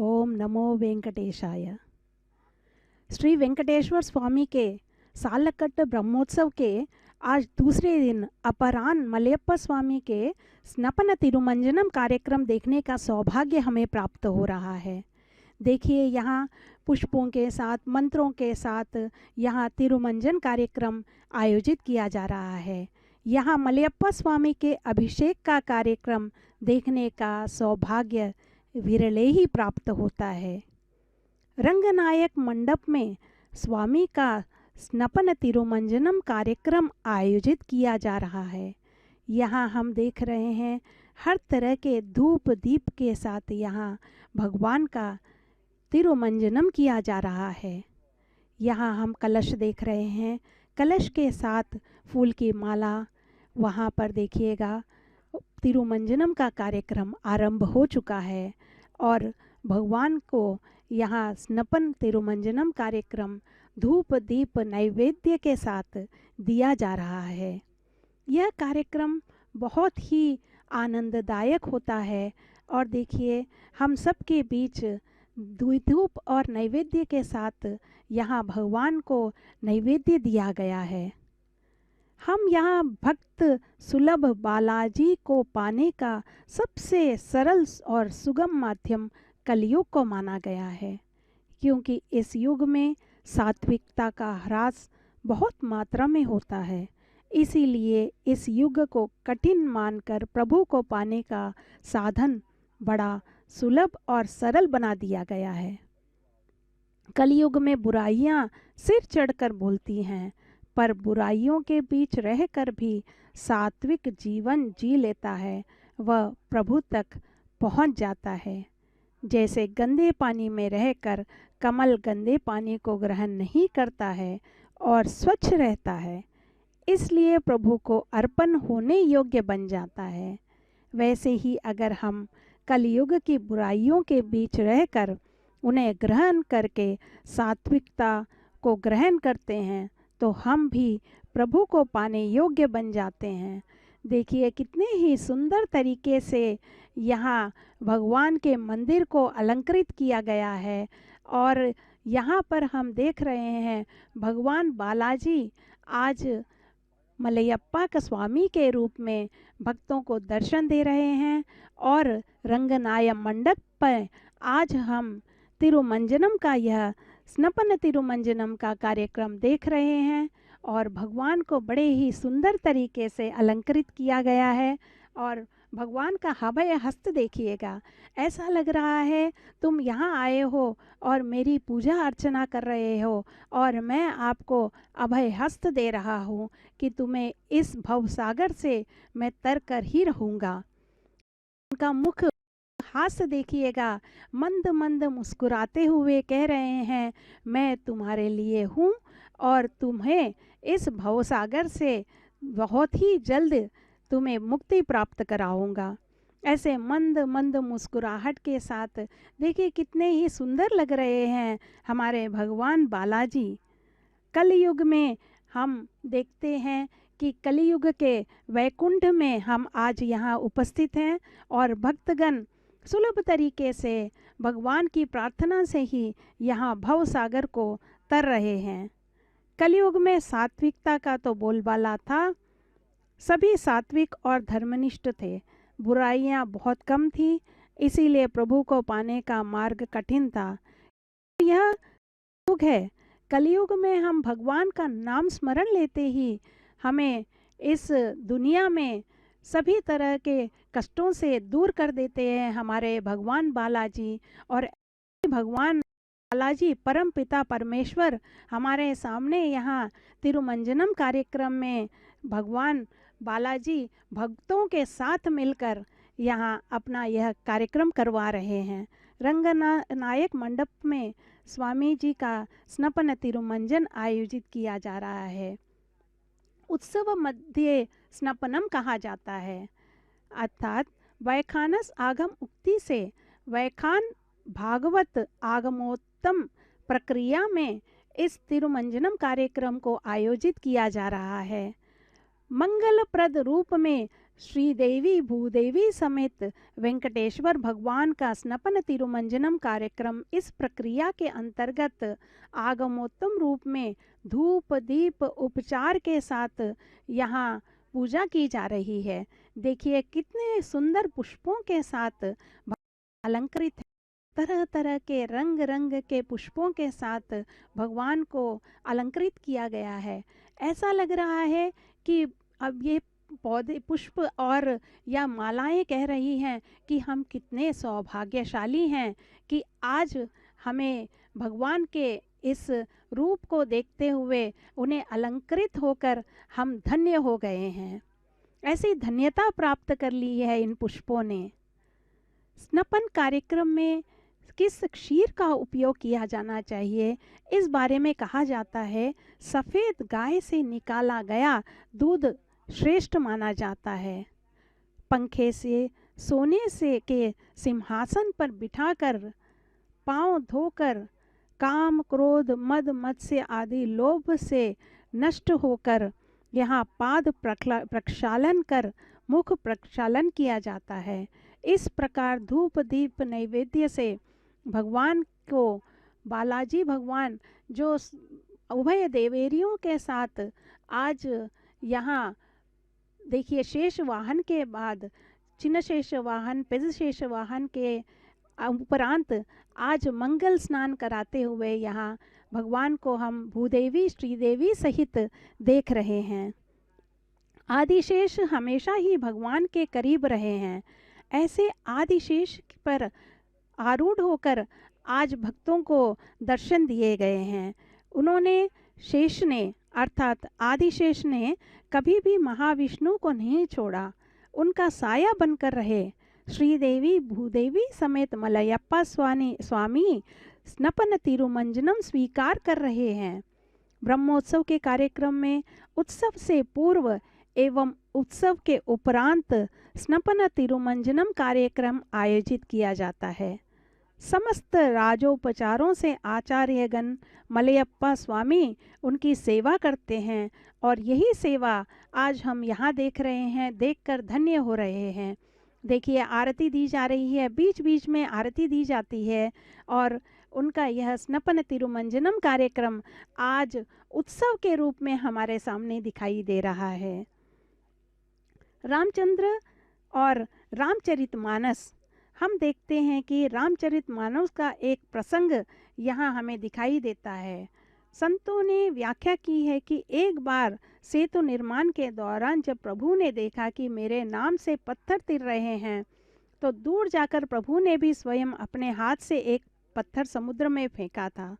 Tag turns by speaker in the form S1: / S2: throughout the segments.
S1: ओम नमो वेंकटेशाय। श्री वेंकटेश्वर स्वामी के सालकट्ट ब्रह्मोत्सव के आज दूसरे दिन अपराह्न मलयप्पा स्वामी के स्नपन तिरुमंजनम कार्यक्रम देखने का सौभाग्य हमें प्राप्त हो रहा है। देखिए, यहाँ पुष्पों के साथ, मंत्रों के साथ यहाँ तिरुमंजन कार्यक्रम आयोजित किया जा रहा है। यहाँ मलयप्पा स्वामी के अभिषेक का कार्यक्रम देखने का सौभाग्य विरले ही प्राप्त होता है। रंगनायक मंडप में स्वामी का स्नपन तिरुमंजनम कार्यक्रम आयोजित किया जा रहा है। यहाँ हम देख रहे हैं हर तरह के धूप दीप के साथ यहाँ भगवान का तिरुमंजनम किया जा रहा है। यहाँ हम कलश देख रहे हैं, कलश के साथ फूल की माला। वहाँ पर देखिएगा तिरुमंजनम का कार्यक्रम आरंभ हो चुका है और भगवान को यहाँ स्नपन तिरुमंजनम कार्यक्रम धूप दीप नैवेद्य के साथ दिया जा रहा है। यह कार्यक्रम बहुत ही आनंददायक होता है और देखिए, हम सबके बीच धूप और नैवेद्य के साथ यहाँ भगवान को नैवेद्य दिया गया है। हम यहाँ भक्त सुलभ बालाजी को पाने का सबसे सरल और सुगम माध्यम कलयुग को माना गया है, क्योंकि इस युग में सात्विकता का ह्रास बहुत मात्रा में होता है। इसीलिए इस युग को कठिन मानकर प्रभु को पाने का साधन बड़ा सुलभ और सरल बना दिया गया है। कलयुग में बुराइयां सिर चढ़कर बोलती हैं, पर बुराइयों के बीच रहकर भी सात्विक जीवन जी लेता है, वह प्रभु तक पहुंच जाता है। जैसे गंदे पानी में रहकर कमल गंदे पानी को ग्रहण नहीं करता है और स्वच्छ रहता है, इसलिए प्रभु को अर्पण होने योग्य बन जाता है। वैसे ही अगर हम कलयुग की बुराइयों के बीच रहकर उन्हें ग्रहण करके सात्विकता को ग्रहण करते हैं तो हम भी प्रभु को पाने योग्य बन जाते हैं। देखिए, कितने ही सुंदर तरीके से यहाँ भगवान के मंदिर को अलंकृत किया गया है और यहाँ पर हम देख रहे हैं भगवान बालाजी आज मलयप्पा का स्वामी के रूप में भक्तों को दर्शन दे रहे हैं और रंगनाय मंडप पर आज हम तिरुमंजनम का यह स्नपन तिरुमंजनम का कार्यक्रम देख रहे हैं और भगवान को बड़े ही सुंदर तरीके से अलंकृत किया गया है। और भगवान का अभय हस्त देखिएगा, ऐसा लग रहा है तुम यहाँ आए हो और मेरी पूजा अर्चना कर रहे हो और मैं आपको अभय हस्त दे रहा हूँ कि तुम्हें इस भवसागर से मैं तर कर ही रहूँगा। उनका मुख हास्य देखिएगा, मंद मंद मुस्कुराते हुए कह रहे हैं, मैं तुम्हारे लिए हूँ और तुम्हें इस भवसागर से बहुत ही जल्द तुम्हें मुक्ति प्राप्त कराऊंगा। ऐसे मंद मंद मुस्कुराहट के साथ देखिए कितने ही सुंदर लग रहे हैं हमारे भगवान बालाजी। कलयुग में हम देखते हैं कि कलयुग के वैकुंठ में हम आज यहाँ उपस्थित हैं और भक्तगण सुलभ तरीके से भगवान की प्रार्थना से ही यहाँ भव सागर को तर रहे हैं। कलयुग में सात्विकता का तो बोलबाला था, सभी सात्विक और धर्मनिष्ठ थे, बुराइयाँ बहुत कम थी, इसीलिए प्रभु को पाने का मार्ग कठिन था। यह युग है, कलयुग में हम भगवान का नाम स्मरण लेते ही हमें इस दुनिया में सभी तरह के कष्टों से दूर कर देते हैं हमारे भगवान बालाजी। और भगवान बालाजी परम पिता परमेश्वर हमारे सामने यहाँ तिरुमंजनम कार्यक्रम में भगवान बालाजी भक्तों के साथ मिलकर यहाँ अपना यह कार्यक्रम करवा रहे हैं। रंगनायक मंडप में स्वामी जी का स्नपन तिरुमंजन आयोजित किया जा रहा है। उत्सव मध्य स्नपनम कहा जाता है, अर्थात वैखानस आगम उक्ति से वैखान भागवत आगमोत्तम प्रक्रिया में इस तिरुमंजनम कार्यक्रम को आयोजित किया जा रहा है। मंगलप्रद रूप में श्रीदेवी भूदेवी समेत वेंकटेश्वर भगवान का स्नपन तिरुमंजनम कार्यक्रम इस प्रक्रिया के अंतर्गत आगमोत्तम रूप में धूप दीप उपचार के साथ यहाँ पूजा की जा रही है। देखिए कितने सुंदर पुष्पों के साथ अलंकृत है। तरह तरह के रंग रंग के पुष्पों के साथ भगवान को अलंकृत किया गया है। ऐसा लग रहा है कि अब ये पौधे पुष्प और या मालाएं कह रही हैं कि हम कितने सौभाग्यशाली हैं कि आज हमें भगवान के इस रूप को देखते हुए उन्हें अलंकृत होकर हम धन्य हो गए हैं। ऐसी धन्यता प्राप्त कर ली है इन पुष्पों ने। स्नपन कार्यक्रम में किस क्षीर का उपयोग किया जाना चाहिए, इस बारे में कहा जाता है सफ़ेद गाय से निकाला गया दूध श्रेष्ठ माना जाता है। पंखे से सोने से के सिंहासन पर बिठाकर पांव धोकर काम क्रोध मद मत्स्य आदि लोभ से नष्ट होकर यहाँ पाद प्रक्षालन कर मुख प्रक्षालन किया जाता है। इस प्रकार धूप दीप नैवेद्य से भगवान को बालाजी भगवान जो उभय देवेरियों के साथ आज यहाँ देखिए शेष वाहन के बाद चिन्ह शेष वाहन पिज शेष वाहन के उपरांत आज मंगल स्नान कराते हुए यहाँ भगवान को हम भूदेवी श्रीदेवी सहित देख रहे हैं। आदिशेष हमेशा ही भगवान के करीब रहे हैं। ऐसे आदिशेष पर आरूढ़ होकर आज भक्तों को दर्शन दिए गए हैं। उन्होंने शेष ने अर्थात आदिशेष ने कभी भी महाविष्णु को नहीं छोड़ा, उनका साया बनकर रहे। श्रीदेवी भूदेवी समेत मलयप्पा स्वामी स्नपन तिरुमंजनम स्वीकार कर रहे हैं। ब्रह्मोत्सव के कार्यक्रम में उत्सव से पूर्व एवं उत्सव के उपरांत स्नपन तिरुमंजनम कार्यक्रम आयोजित किया जाता है। समस्त राजोपचारों से आचार्यगण मलयप्पा स्वामी उनकी सेवा करते हैं और यही सेवा आज हम यहाँ देख रहे हैं, देखकर धन्य हो रहे हैं। देखिए आरती दी जा रही है, बीच बीच में आरती दी जाती है और उनका यह स्नपन तिरुमंजनम कार्यक्रम आज उत्सव के रूप में हमारे सामने दिखाई दे रहा है। रामचंद्र और रामचरितमानस, हम देखते हैं कि रामचरितमानस का एक प्रसंग यहाँ हमें दिखाई देता है। संतों ने व्याख्या की है कि एक बार सेतु निर्माण के दौरान जब प्रभु ने देखा कि मेरे नाम से पत्थर तिर रहे हैं, तो दूर जाकर प्रभु ने भी स्वयं अपने हाथ से एक पत्थर समुद्र में फेंका था।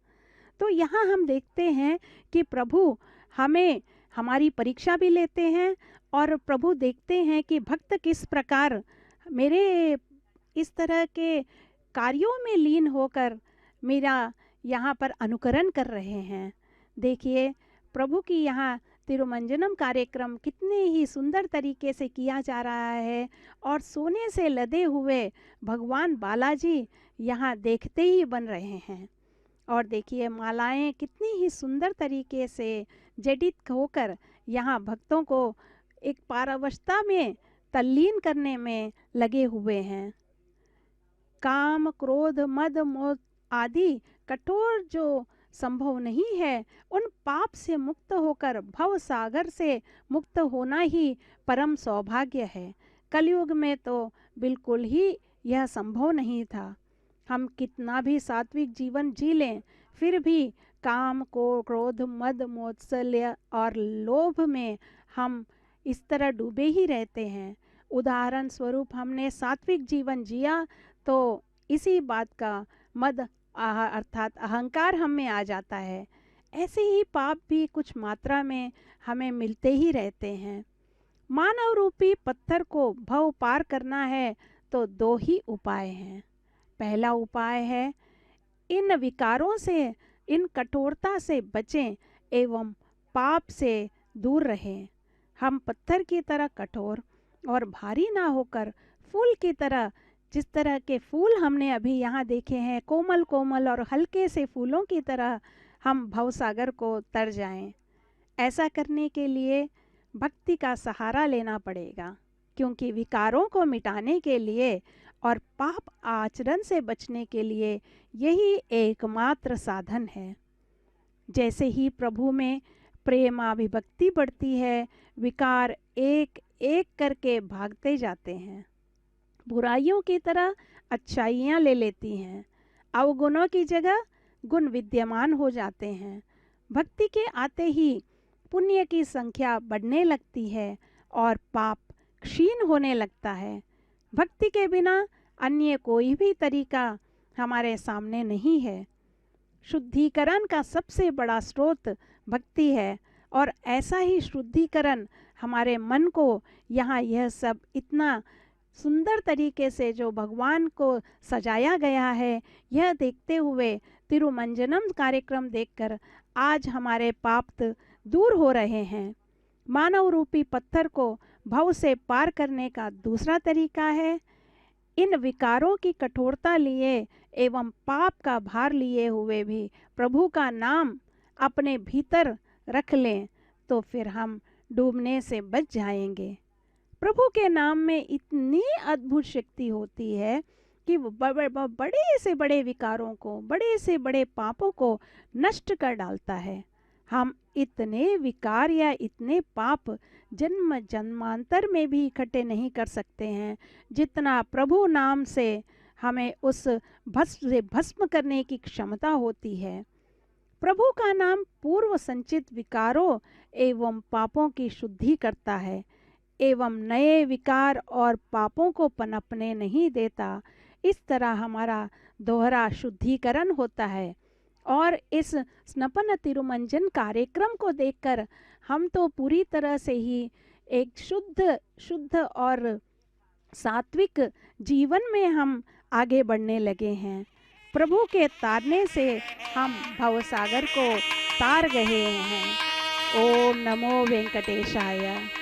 S1: तो यहाँ हम देखते हैं कि प्रभु हमें हमारी परीक्षा भी लेते हैं और प्रभु देखते हैं कि भक्त किस प्रकार मेरे इस तरह के कार्यों में लीन होकर मेरा यहाँ पर अनुकरण कर रहे हैं। देखिए प्रभु की यहाँ तिरुमंजनम कार्यक्रम कितने ही सुंदर तरीके से किया जा रहा है और सोने से लदे हुए भगवान बालाजी यहाँ देखते ही बन रहे हैं। और देखिए मालाएं कितनी ही सुंदर तरीके से जडित होकर यहाँ भक्तों को एक पारवशता में तल्लीन करने में लगे हुए हैं। काम क्रोध मद मोह आदि कठोर जो संभव नहीं है, उन पाप से मुक्त होकर भव सागर से मुक्त होना ही परम सौभाग्य है। कलयुग में तो बिल्कुल ही यह संभव नहीं था। हम कितना भी सात्विक जीवन जी लें, फिर भी काम को क्रोध मद मौत्सल्य और लोभ में हम इस तरह डूबे ही रहते हैं। उदाहरण स्वरूप हमने सात्विक जीवन जिया तो इसी बात का मद अर्थात अहंकार हम में आ जाता है। ऐसे ही पाप भी कुछ मात्रा में हमें मिलते ही रहते हैं। मानव रूपी पत्थर को भव पार करना है तो दो ही उपाय हैं। पहला उपाय है इन विकारों से, इन कठोरता से बचें एवं पाप से दूर रहें। हम पत्थर की तरह कठोर और भारी ना होकर फूल की तरह, जिस तरह के फूल हमने अभी यहाँ देखे हैं, कोमल कोमल और हल्के से फूलों की तरह हम भवसागर को तर जाएं। ऐसा करने के लिए भक्ति का सहारा लेना पड़ेगा। क्योंकि विकारों को मिटाने के लिए और पाप आचरण से बचने के लिए यही एकमात्र साधन है। जैसे ही प्रभु में प्रेमाभिभक्ति बढ़ती है, विकार एक एक करके भागते जाते हैं, बुराइयों की तरह अच्छाइयाँ ले लेती हैं, अवगुणों की जगह गुण विद्यमान हो जाते हैं। भक्ति के आते ही पुण्य की संख्या बढ़ने लगती है और पाप क्षीण होने लगता है। भक्ति के बिना अन्य कोई भी तरीका हमारे सामने नहीं है। शुद्धिकरण का सबसे बड़ा स्रोत भक्ति है और ऐसा ही शुद्धिकरण हमारे मन को यहाँ यह सब इतना सुंदर तरीके से जो भगवान को सजाया गया है, यह देखते हुए तिरुमंजनम कार्यक्रम देखकर आज हमारे पाप दूर हो रहे हैं। मानव रूपी पत्थर को भव से पार करने का दूसरा तरीका है, इन विकारों की कठोरता लिए एवं पाप का भार लिए हुए भी प्रभु का नाम अपने भीतर रख लें, तो फिर हम डूबने से बच जाएंगे। प्रभु के नाम में इतनी अद्भुत शक्ति होती है कि वो बड़े से बड़े विकारों को, बड़े से बड़े पापों को नष्ट कर डालता है। हम इतने विकार या इतने पाप जन्म जन्मांतर में भी इकट्ठे नहीं कर सकते हैं, जितना प्रभु नाम से हमें उस भस्म से भस्म करने की क्षमता होती है। प्रभु का नाम पूर्व संचित विकारों एवं पापों की शुद्धि करता है एवं नए विकार और पापों को पनपने नहीं देता। इस तरह हमारा दोहरा शुद्धिकरण होता है। और इस स्नपन तिरुमंजन कार्यक्रम को देखकर हम तो पूरी तरह से ही एक शुद्ध और सात्विक जीवन में हम आगे बढ़ने लगे हैं। प्रभु के तारने से हम भवसागर को तार गए हैं। ओम नमो वेंकटेशाय।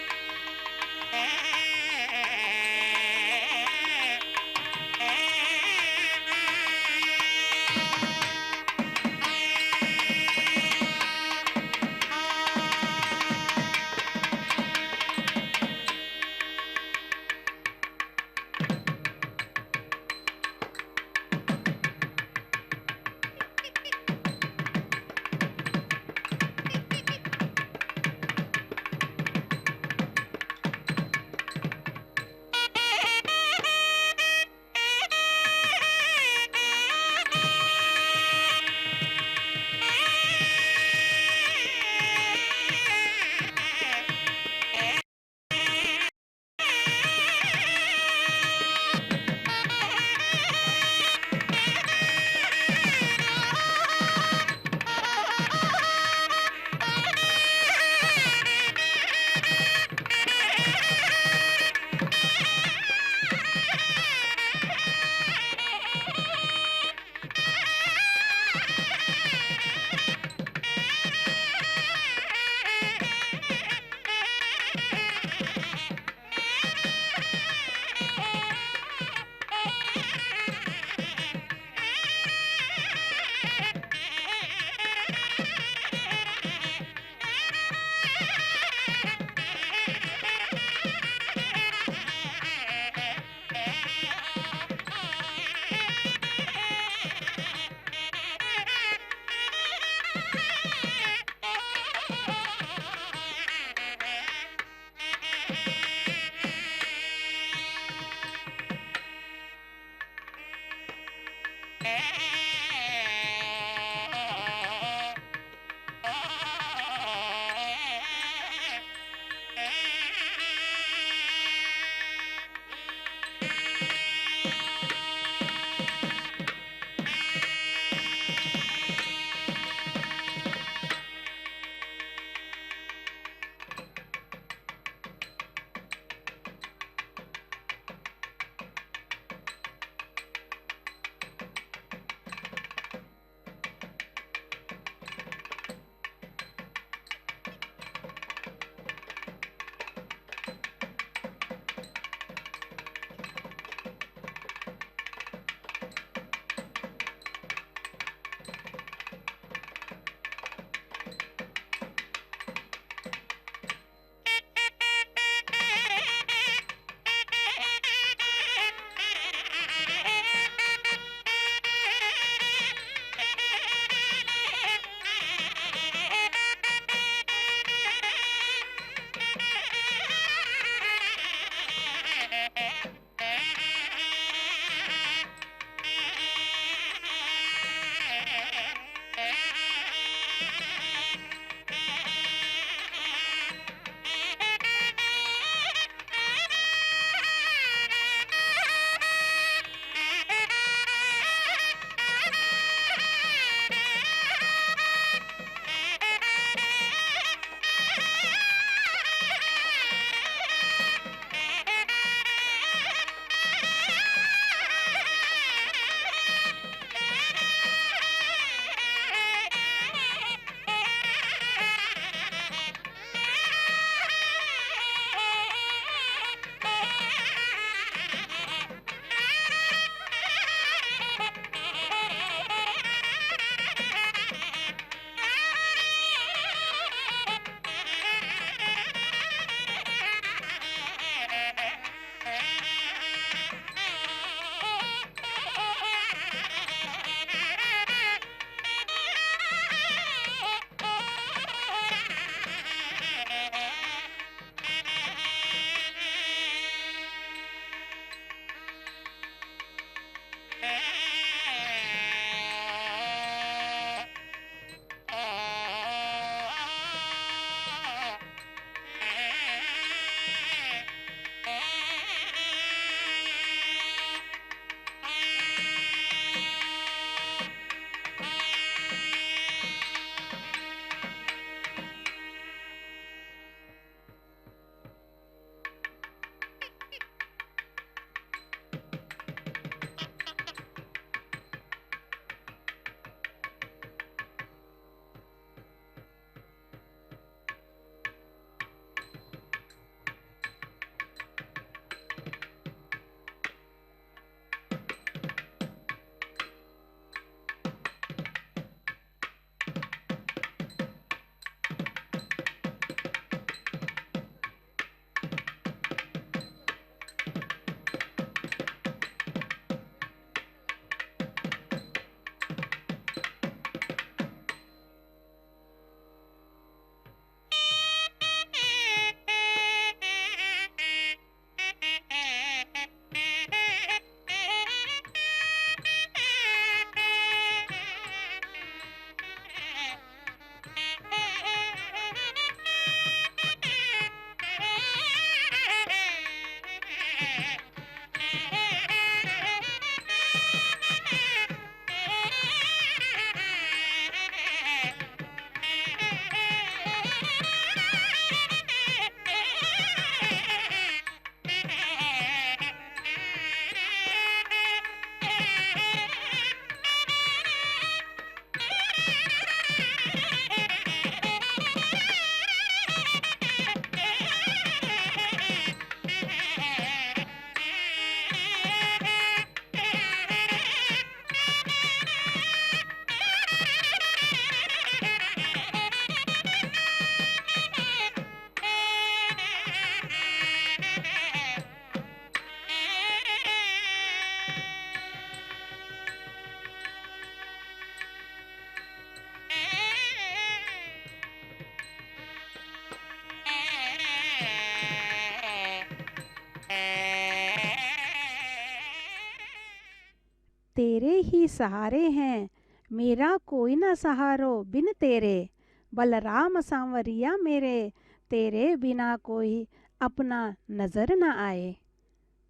S1: तेरे ही सहारे हैं, मेरा कोई न सहारो बिन तेरे। बलराम सांवरिया मेरे, तेरे बिना कोई अपना नजर न आए।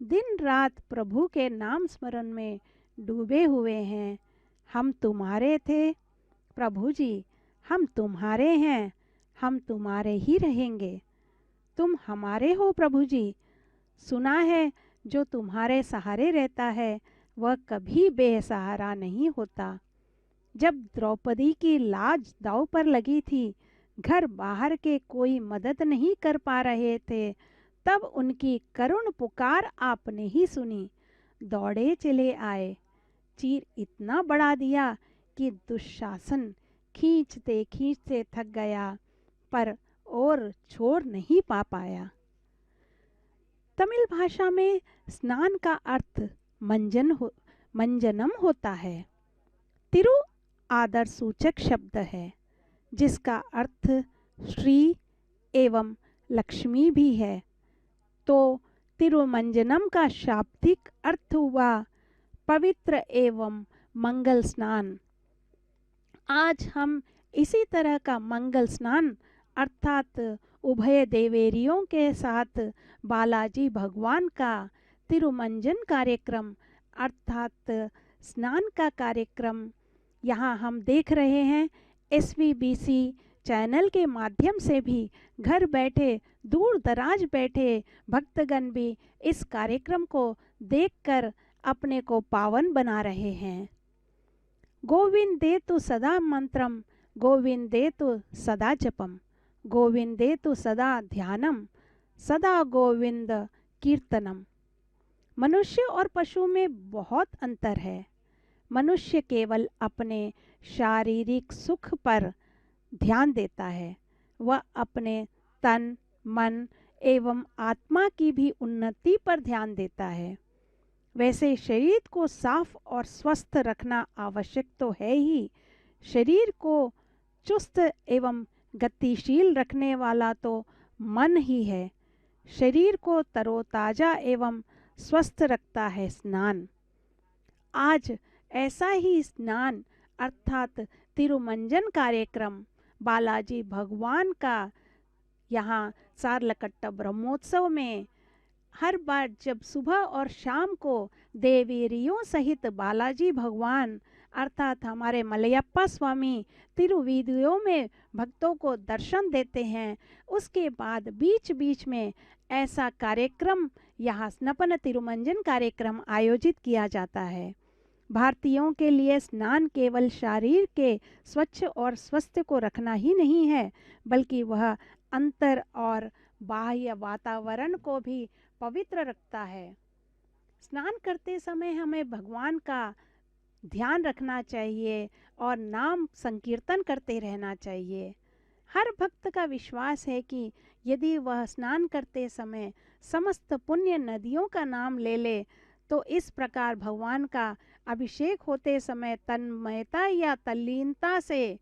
S1: दिन रात प्रभु के नाम स्मरण में डूबे हुए हैं। हम तुम्हारे थे प्रभु जी, हम तुम्हारे हैं, हम तुम्हारे ही रहेंगे। तुम हमारे हो प्रभु जी। सुना है जो तुम्हारे सहारे रहता है वह कभी बेसहारा नहीं होता। जब द्रौपदी की लाज दांव पर लगी थी, घर बाहर के कोई मदद नहीं कर पा रहे थे, तब उनकी करुण पुकार आपने ही सुनी। दौड़े चले आए, चीर इतना बढ़ा दिया कि दुशासन खींचते खींचते थक गया, पर और छोड़ नहीं पा पाया। तमिल भाषा में स्नान का अर्थ मंजनम होता है। तिरु आदर सूचक शब्द है, जिसका अर्थ श्री एवं लक्ष्मी भी है। तो तिरुमंजनम का शाब्दिक अर्थ हुआ पवित्र एवं मंगल स्नान। आज हम इसी तरह का मंगल स्नान अर्थात उभय देवेरियों के साथ बालाजी भगवान का तिरुमंजन कार्यक्रम अर्थात स्नान का कार्यक्रम यहाँ हम देख रहे हैं। SVBC चैनल के माध्यम से भी घर बैठे दूर दराज बैठे भक्तगण भी इस कार्यक्रम को देखकर अपने को पावन बना रहे हैं। गोविंदेतु सदा मंत्रम, गोविंदेतु सदा जपम, गोविंदेतु सदा ध्यानम, सदा गोविंद कीर्तनम। मनुष्य और पशु में बहुत अंतर है। मनुष्य केवल अपने शारीरिक सुख पर ध्यान देता है, वह अपने तन मन एवं आत्मा की भी उन्नति पर ध्यान देता है। वैसे शरीर को साफ और स्वस्थ रखना आवश्यक तो है ही। शरीर को चुस्त एवं गतिशील रखने वाला तो मन ही है। शरीर को तरोताजा एवं स्वस्थ रखता है स्नान। आज ऐसा ही स्नान अर्थात तिरुमंजन कार्यक्रम बालाजी भगवान का यहाँ सारलकट्टा ब्रह्मोत्सव में हर बार जब सुबह और शाम को देवेरियों सहित बालाजी भगवान अर्थात हमारे मलयप्पा स्वामी तिरुवीदियों में भक्तों को दर्शन देते हैं, उसके बाद बीच बीच में ऐसा कार्यक्रम यहाँ स्नपन तिरुमंजन कार्यक्रम आयोजित किया जाता है। भारतीयों के लिए स्नान केवल शरीर के स्वच्छ और स्वस्थ को रखना ही नहीं है, बल्कि वह अंतर और बाह्य वातावरण को भी पवित्र रखता है। स्नान करते समय हमें भगवान का ध्यान रखना चाहिए और नाम संकीर्तन करते रहना चाहिए। हर भक्त का विश्वास है कि यदि वह स्नान करते समय समस्त पुण्य नदियों का नाम ले ले तो इस प्रकार भगवान का अभिषेक होते समय तन्मयता या तल्लीनता से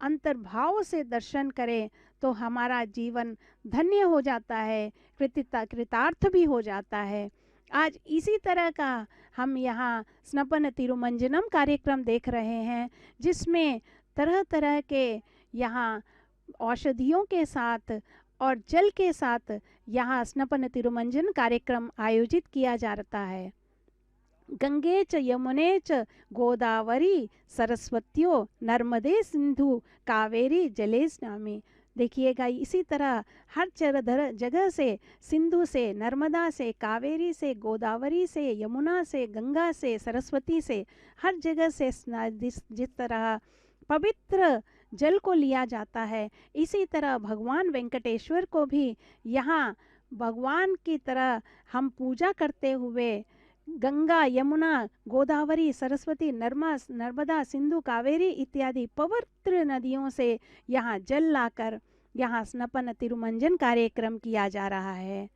S1: अंतर्भाव से दर्शन करें तो हमारा जीवन धन्य हो जाता है, कृतार्थ भी हो जाता है। आज इसी तरह का हम यहाँ स्नपन तिरुमंजनम कार्यक्रम देख रहे हैं, जिसमें तरह तरह के यहाँ औषधियों के साथ और जल के साथ यहाँ स्नपन तिरुमंजन कार्यक्रम आयोजित किया जाता है। गंगे च यमुने च गोदावरी सरस्वत्यो नर्मदे सिंधु कावेरी जलेस्नामी। देखिएगा इसी तरह हर जगह से, सिंधु से, नर्मदा से, कावेरी से, गोदावरी से, यमुना से, गंगा से, सरस्वती से, हर जगह से जिस तरह पवित्र जल को लिया जाता है, इसी तरह भगवान वेंकटेश्वर को भी यहाँ भगवान की तरह हम पूजा करते हुए गंगा, यमुना, गोदावरी, सरस्वती, नर्मदा, सिंधु, कावेरी इत्यादि पवित्र नदियों से यहाँ जल लाकर यहाँ स्नपन तिरुमंजन कार्यक्रम किया जा रहा है।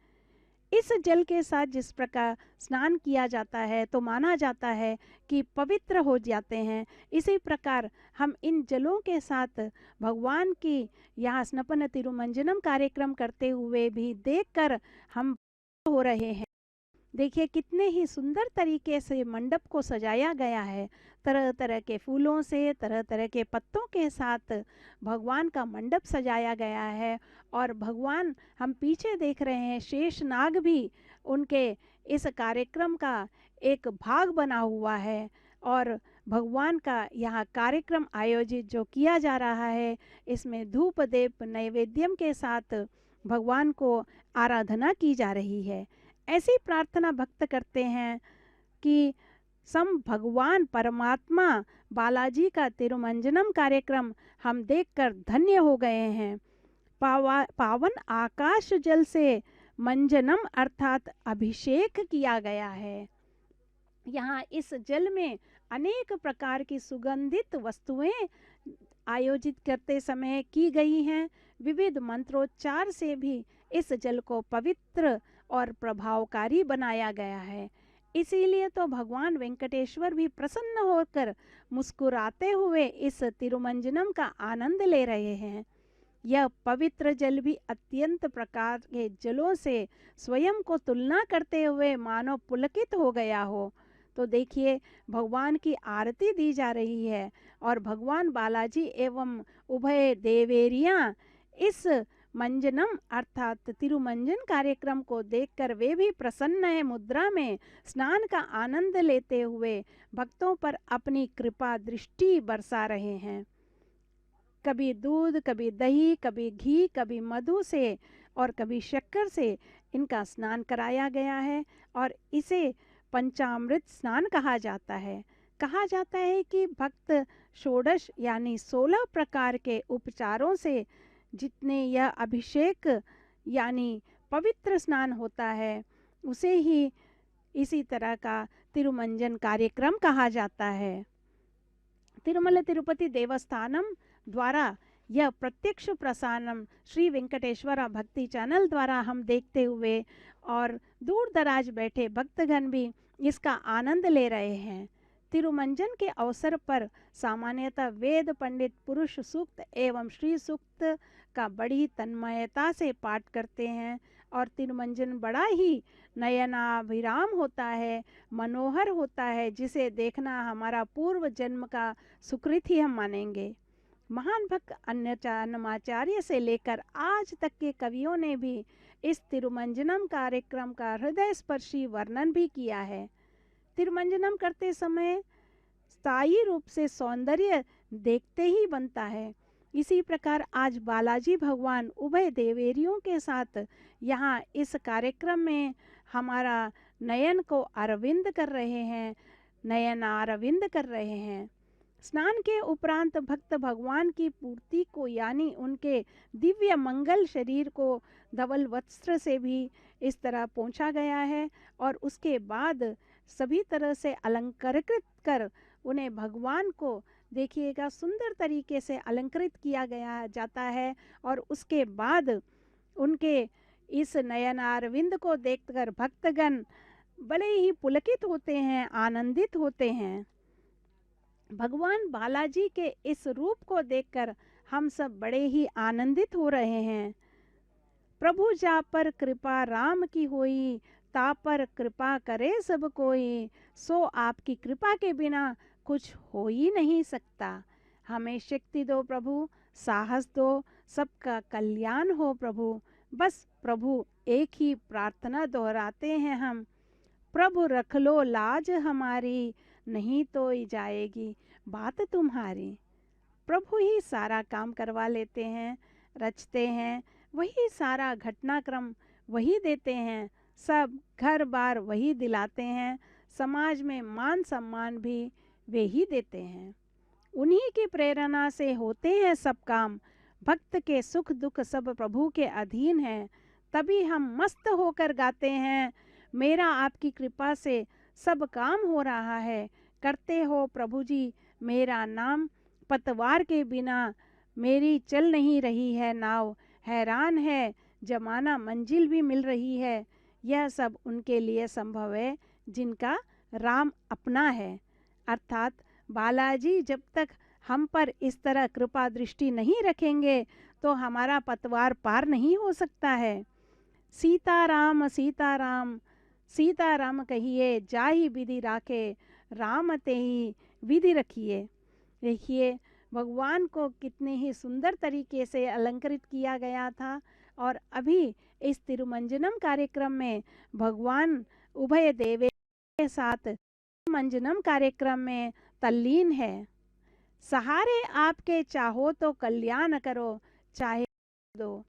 S1: इस जल के साथ जिस प्रकार स्नान किया जाता है तो माना जाता है कि पवित्र हो जाते हैं, इसी प्रकार हम इन जलों के साथ भगवान की यहाँ स्नपन तिरुमंजनम कार्यक्रम करते हुए भी देखकर हम हो रहे हैं। देखिए कितने ही सुंदर तरीके से मंडप को सजाया गया है, तरह तरह के फूलों से, तरह तरह के पत्तों के साथ भगवान का मंडप सजाया गया है। और भगवान हम पीछे देख रहे हैं, शेष नाग भी उनके इस कार्यक्रम का एक भाग बना हुआ है। और भगवान का यहाँ कार्यक्रम आयोजित जो किया जा रहा है, इसमें धूप दीप नैवेद्यम के साथ भगवान को आराधना की जा रही है। ऐसी प्रार्थना भक्त करते हैं कि सम भगवान परमात्मा बालाजी का तिरुमंजनम कार्यक्रम हम देखकर धन्य हो गए हैं। पावन आकाश जल से मंजनम अर्थात अभिषेक किया गया है। यहाँ इस जल में अनेक प्रकार की सुगंधित वस्तुएं आयोजित करते समय की गई हैं। विविध मंत्रोच्चार से भी इस जल को पवित्र और प्रभावकारी बनाया गया है। इसीलिए तो भगवान वेंकटेश्वर भी प्रसन्न होकर मुस्कुराते हुए इस तिरुमंजनम का आनंद ले रहे हैं। यह पवित्र जल भी अत्यंत प्रकार के जलों से स्वयं को तुलना करते हुए मानो पुलकित हो गया हो। तो देखिए, भगवान की आरती दी जा रही है और भगवान बालाजी एवं उभय देवेरियां इस मंजनम अर्थात तिरुमंजन कार्यक्रम को देखकर वे भी प्रसन्न है मुद्रा में स्नान का आनंद लेते हुए भक्तों पर अपनी कृपा दृष्टि बरसा रहे हैं। कभी दूध, कभी दही, कभी घी, कभी मधु से और कभी शक्कर से इनका स्नान कराया गया है और इसे पंचामृत स्नान कहा जाता है। कहा जाता है कि भक्त षोडश यानी 16 प्रकार के उपचारों से जितने यह अभिषेक यानी पवित्र स्नान होता है उसे ही इसी तरह का तिरुमंजन कार्यक्रम कहा जाता है। तिरुमल तिरुपति देवस्थानम द्वारा यह प्रत्यक्ष प्रसारण श्री वेंकटेश्वरा भक्ति चैनल द्वारा हम देखते हुए और दूर दराज बैठे भक्तगण भी इसका आनंद ले रहे हैं। तिरुमंजन के अवसर पर सामान्यतः वेद पंडित पुरुष सूक्त एवं श्री सूक्त का बड़ी तन्मयता से पाठ करते हैं और तिरुमंजन बड़ा ही नयनाभिराम होता है, मनोहर होता है, जिसे देखना हमारा पूर्व जन्म का सुकृत ही हम मानेंगे। महान भक्त अन्नमाचार्य से लेकर आज तक के कवियों ने भी इस तिरुमंजनम कार्यक्रम का हृदय स्पर्शी वर्णन भी किया है। तिरुमंजनम करते समय स्थायी रूप से सौंदर्य देखते ही बनता है। इसी प्रकार आज बालाजी भगवान उभय देवेरियों के साथ यहाँ इस कार्यक्रम में हमारा नयन को अरविंद कर रहे हैं, नयन अरविंद कर रहे हैं। स्नान के उपरांत भक्त भगवान की पूर्ति को यानी उनके दिव्य मंगल शरीर को धवल वस्त्र से भी इस तरह पहुँचा गया है और उसके बाद सभी तरह से अलंकृत कर उन्हें भगवान को देखिएगा सुंदर तरीके से अलंकृत किया गया जाता है और उसके बाद उनके इस नयनारविंद को देखकर भक्तगण बड़े ही पुलकित होते हैं, आनंदित होते हैं। भगवान बालाजी के इस रूप को देखकर हम सब बड़े ही आनंदित हो रहे हैं। प्रभु जा पर कृपा राम की होई, ता पर कृपा करे सब कोई, सो आपकी कृपा के बिना कुछ हो ही नहीं सकता। हमें शक्ति दो प्रभु, साहस दो, सबका कल्याण हो प्रभु। बस प्रभु एक ही प्रार्थना दोहराते हैं हम, प्रभु रख लो लाज हमारी, नहीं तो ही जाएगी बात तुम्हारी। प्रभु ही सारा काम करवा लेते हैं, रचते हैं, वही सारा घटनाक्रम वही देते हैं, सब घर बार वही दिलाते हैं, समाज में मान सम्मान भी वे ही देते हैं। उन्हीं की प्रेरणा से होते हैं सब काम, भक्त के सुख दुख सब प्रभु के अधीन है। तभी हम मस्त होकर गाते हैं, मेरा आपकी कृपा से सब काम हो रहा है। करते हो प्रभु जी मेरा नाम, पतवार के बिना मेरी चल नहीं रही है नाव। हैरान है जमाना मंजिल भी मिल रही है, यह सब उनके लिए संभव है जिनका राम अपना है। अर्थात बालाजी जब तक हम पर इस तरह कृपा दृष्टि नहीं रखेंगे तो हमारा पतवार पार नहीं हो सकता है। सीताराम सीताराम सीताराम कहिए, जाहि विधि राखे, राम ते ही विधि रखिए। देखिए भगवान को कितने ही सुंदर तरीके से अलंकृत किया गया था और अभी इस तिरुमंजनम कार्यक्रम में भगवान उभय देवे के साथ तिरुमंजनम कार्यक्रम में तल्लीन है। सहारे आपके चाहो तो कल्याण करो, चाहे दो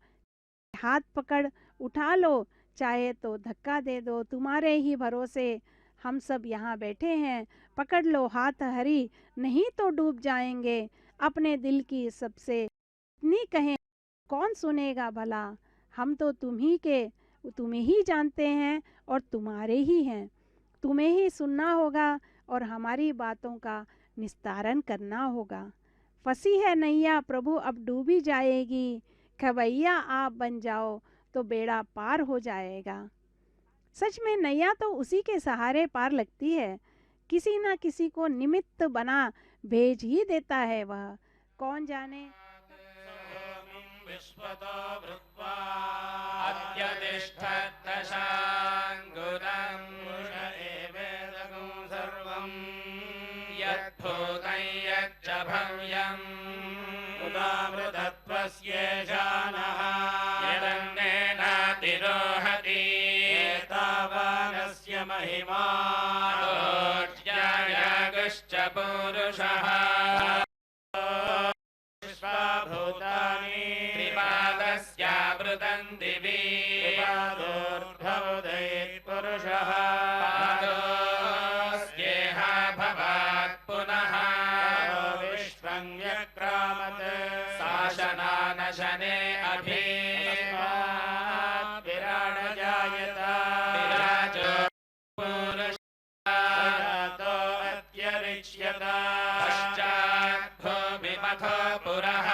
S1: हाथ पकड़ उठा लो, चाहे तो धक्का दे दो। तुम्हारे ही भरोसे हम सब यहाँ बैठे हैं, पकड़ लो हाथ हरी, नहीं तो डूब जाएंगे। अपने दिल की सबसे इतनी कहें कौन सुनेगा भला, हम तो तुम्हें ही जानते हैं और तुम्हारे ही हैं। तुम्हें ही सुनना होगा और हमारी बातों का निस्तारण करना होगा। फंसी है नैया प्रभु अब डूबी जाएगी, खवैया आप बन जाओ तो बेड़ा पार हो जाएगा। सच में नैया तो उसी के सहारे पार लगती है, किसी ना किसी को निमित्त बना भेज ही देता है वह। कौन जाने
S2: विश्वतो भृत्वा अत्यतिष्ठत्तशाङ्गुरम् एवेदकं सर्वम् यद्भूतं यच्च भव्यम् उदामृतत्वस्येषानः यदन्नेनातिरोहति एतावानस्य महिमा ज्ञायागश्च पूरुषः विश्वाभूतानि त्रिपादस्यावृतं दिवि त्रिपादोर्ध्वोदयपुरुषः पादोऽस्येह भवात् पुनः विश्वं व्यक्रामत् शासनानशने अभि विराडजायत विराजो पुरुषो अत्यरिच्यत पश्चाद्भूमिमथो पुरः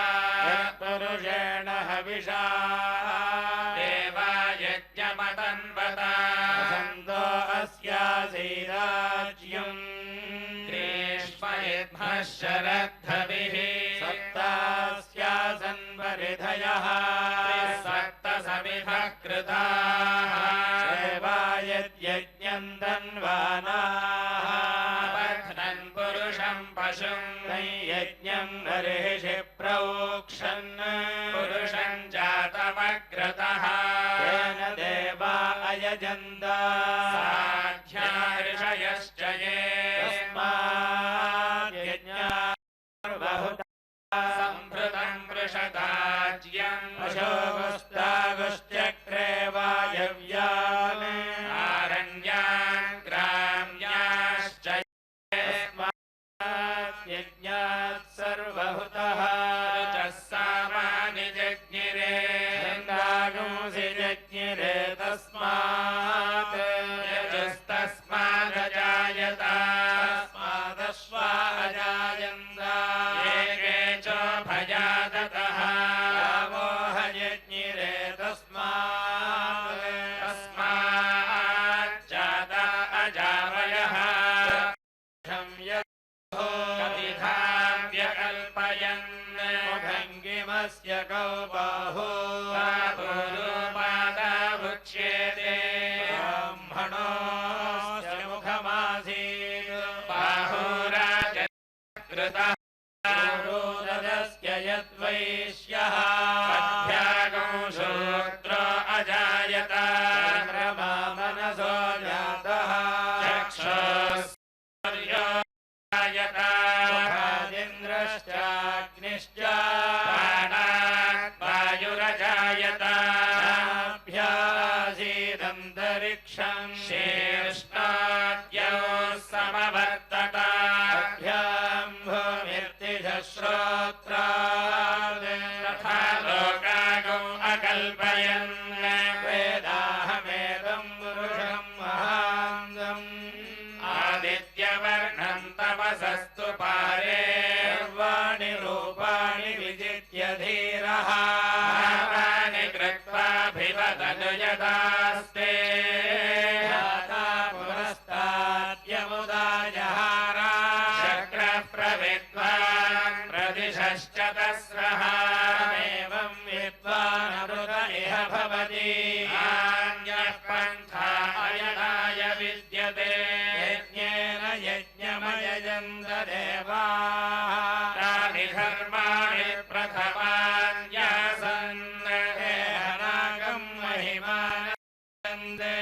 S2: पुरुषेण हविषा देवायज्ञमतन्वत वसन्तो अस्यासीराज्यम् ग्रीष्मयद्मः शरद्धभिः सप्तास्यासन्वरिधयः सप्तसमिधः कृताः सेवायद्यज्ञम् तन्वानाः बध्नन् पुरुषं पशुं यज्ञं बर्हिषि प्रोक्षन् पुरुषं जातमग्रतः येन देवा अयजन्त साध्या ऋषयश्च ये सम्भृतं वृषदाज्यम् अशोकस्तागश्चक्रे वायव्यान् आरण्यान् ग्राम्याश्च यज्ञात् सर्वहुतः रुचः सामानि जज्ञिरे छन्दागुंसि जज्ञिरे तस्मात् यजुस्तस्मादजायत तस्मादश्वा अजायन्त ये भयादतः यावोह यज्ञिरे तस्मात् तस्माच्चात अजावयः कथितां व्यकल्पयन् भङ्गिमस्य कौ बाहो बाहुरूपादावुच्येते ब्राह्मणोऽस्य मुखमासीत् बाहुराजकृतः यद्वैश्यः अभ्यागं शूद्रो अजायत चन्द्रमा मनसो जातः चक्षुर्यो जायत मुखादिन्द्रश्चाग्निश्च प्राणात् वायुरजायत नाभ्यासीदन्तरिक्षं शीर्ष्णाद्यौ समवर्तत अभ्यां श्रोत्रात् तथा लोकागौ अकल्पयन् वेदाहमेदं पुरुषं महान्तम् आदित्यवर्णं तपसस्तु पारे सर्वाणि रूपाणि विजित्य धीरः भावानि कृत्वाभिवदनु यदास्ते पुरस्ताद्यमुदाजहारा शक्रः प्रविद्वान् प्रदिशश्च तस्रः एवं विद्वानमृत इह भवति नान्यः पन्था अयनाय विद्यते यज्ञेन यज्ञमयजन्त देवाः तानि धर्माणि प्रथमान्यासन् नागं महिमानन्दे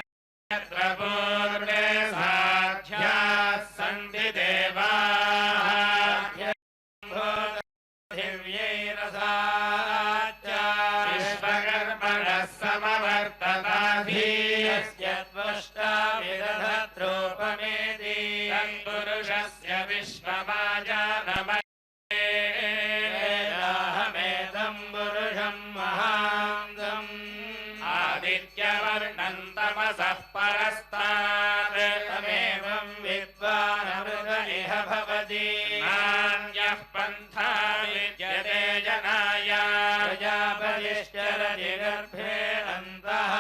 S2: यत्र पूर्वे साध्याः सन्ति देवाः दिव्यैरसाच्च विश्वकर्मणः समवर्तताभिः त्वष्टा विदधद्रूपमेति तत्पुरुषस्य विश्वमाजानमहेदं पुरुषं महान्तम् आदित्यवर्णं तमसः परस्तात् तमेवं विद्वानमृत इह भवति नान्यः पन्था विद्यते जनाय प्रजापतिश्चरति गर्भे अन्तः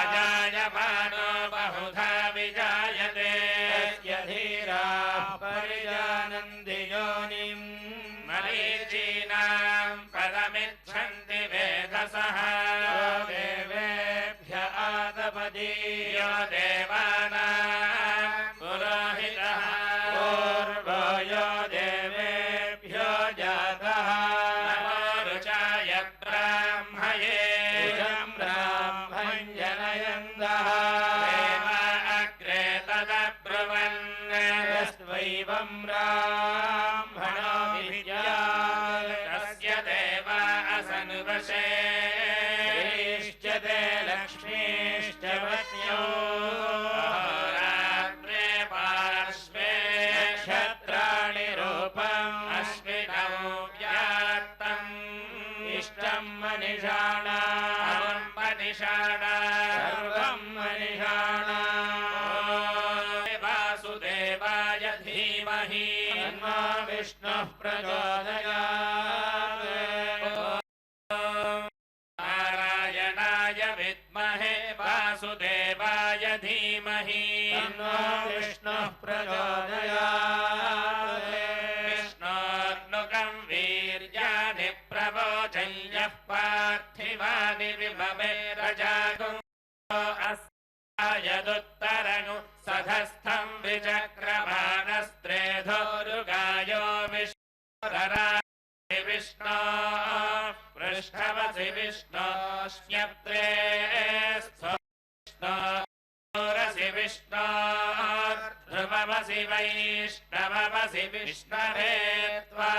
S2: अजायमानो बहुधा विजायते यस्य धीराः परिजानन्ति योनिम् मरीचीनां पदमिच्छन्ति वेद ब्राह्मणो विद्यात् तस्य देवा असनुवशे श्चते लक्ष्मीश्च पत्न्यो रात्रे पार्श्वे नक्षत्राणि रूपम् अश्विनौ व्यात्तम् इष्टम् मनिषाणाम् सर्वम् मनिषाणा वासुदेवाय धीमहि तन्नो विष्णुः प्रचोदयात् नारायणाय विद्महे वासुदेवाय धीमहि तन्नो विष्णुः प्रचोदयात् विष्णोर्नुकम् वीर्याणि प्रवोचय्यः पार्थिवानि विभवे रजागो अस्तायदुत्तरनु सधस्थम् विचक्रमाणस्त्रेधोरुगायो विष्णुररासि विष्णो पृष्ठवसि विष्णोऽस्म्यत्रे विष्णोरसि विष्णो ध्रुवमसि वैष्णवमसि विष्णवे त्वा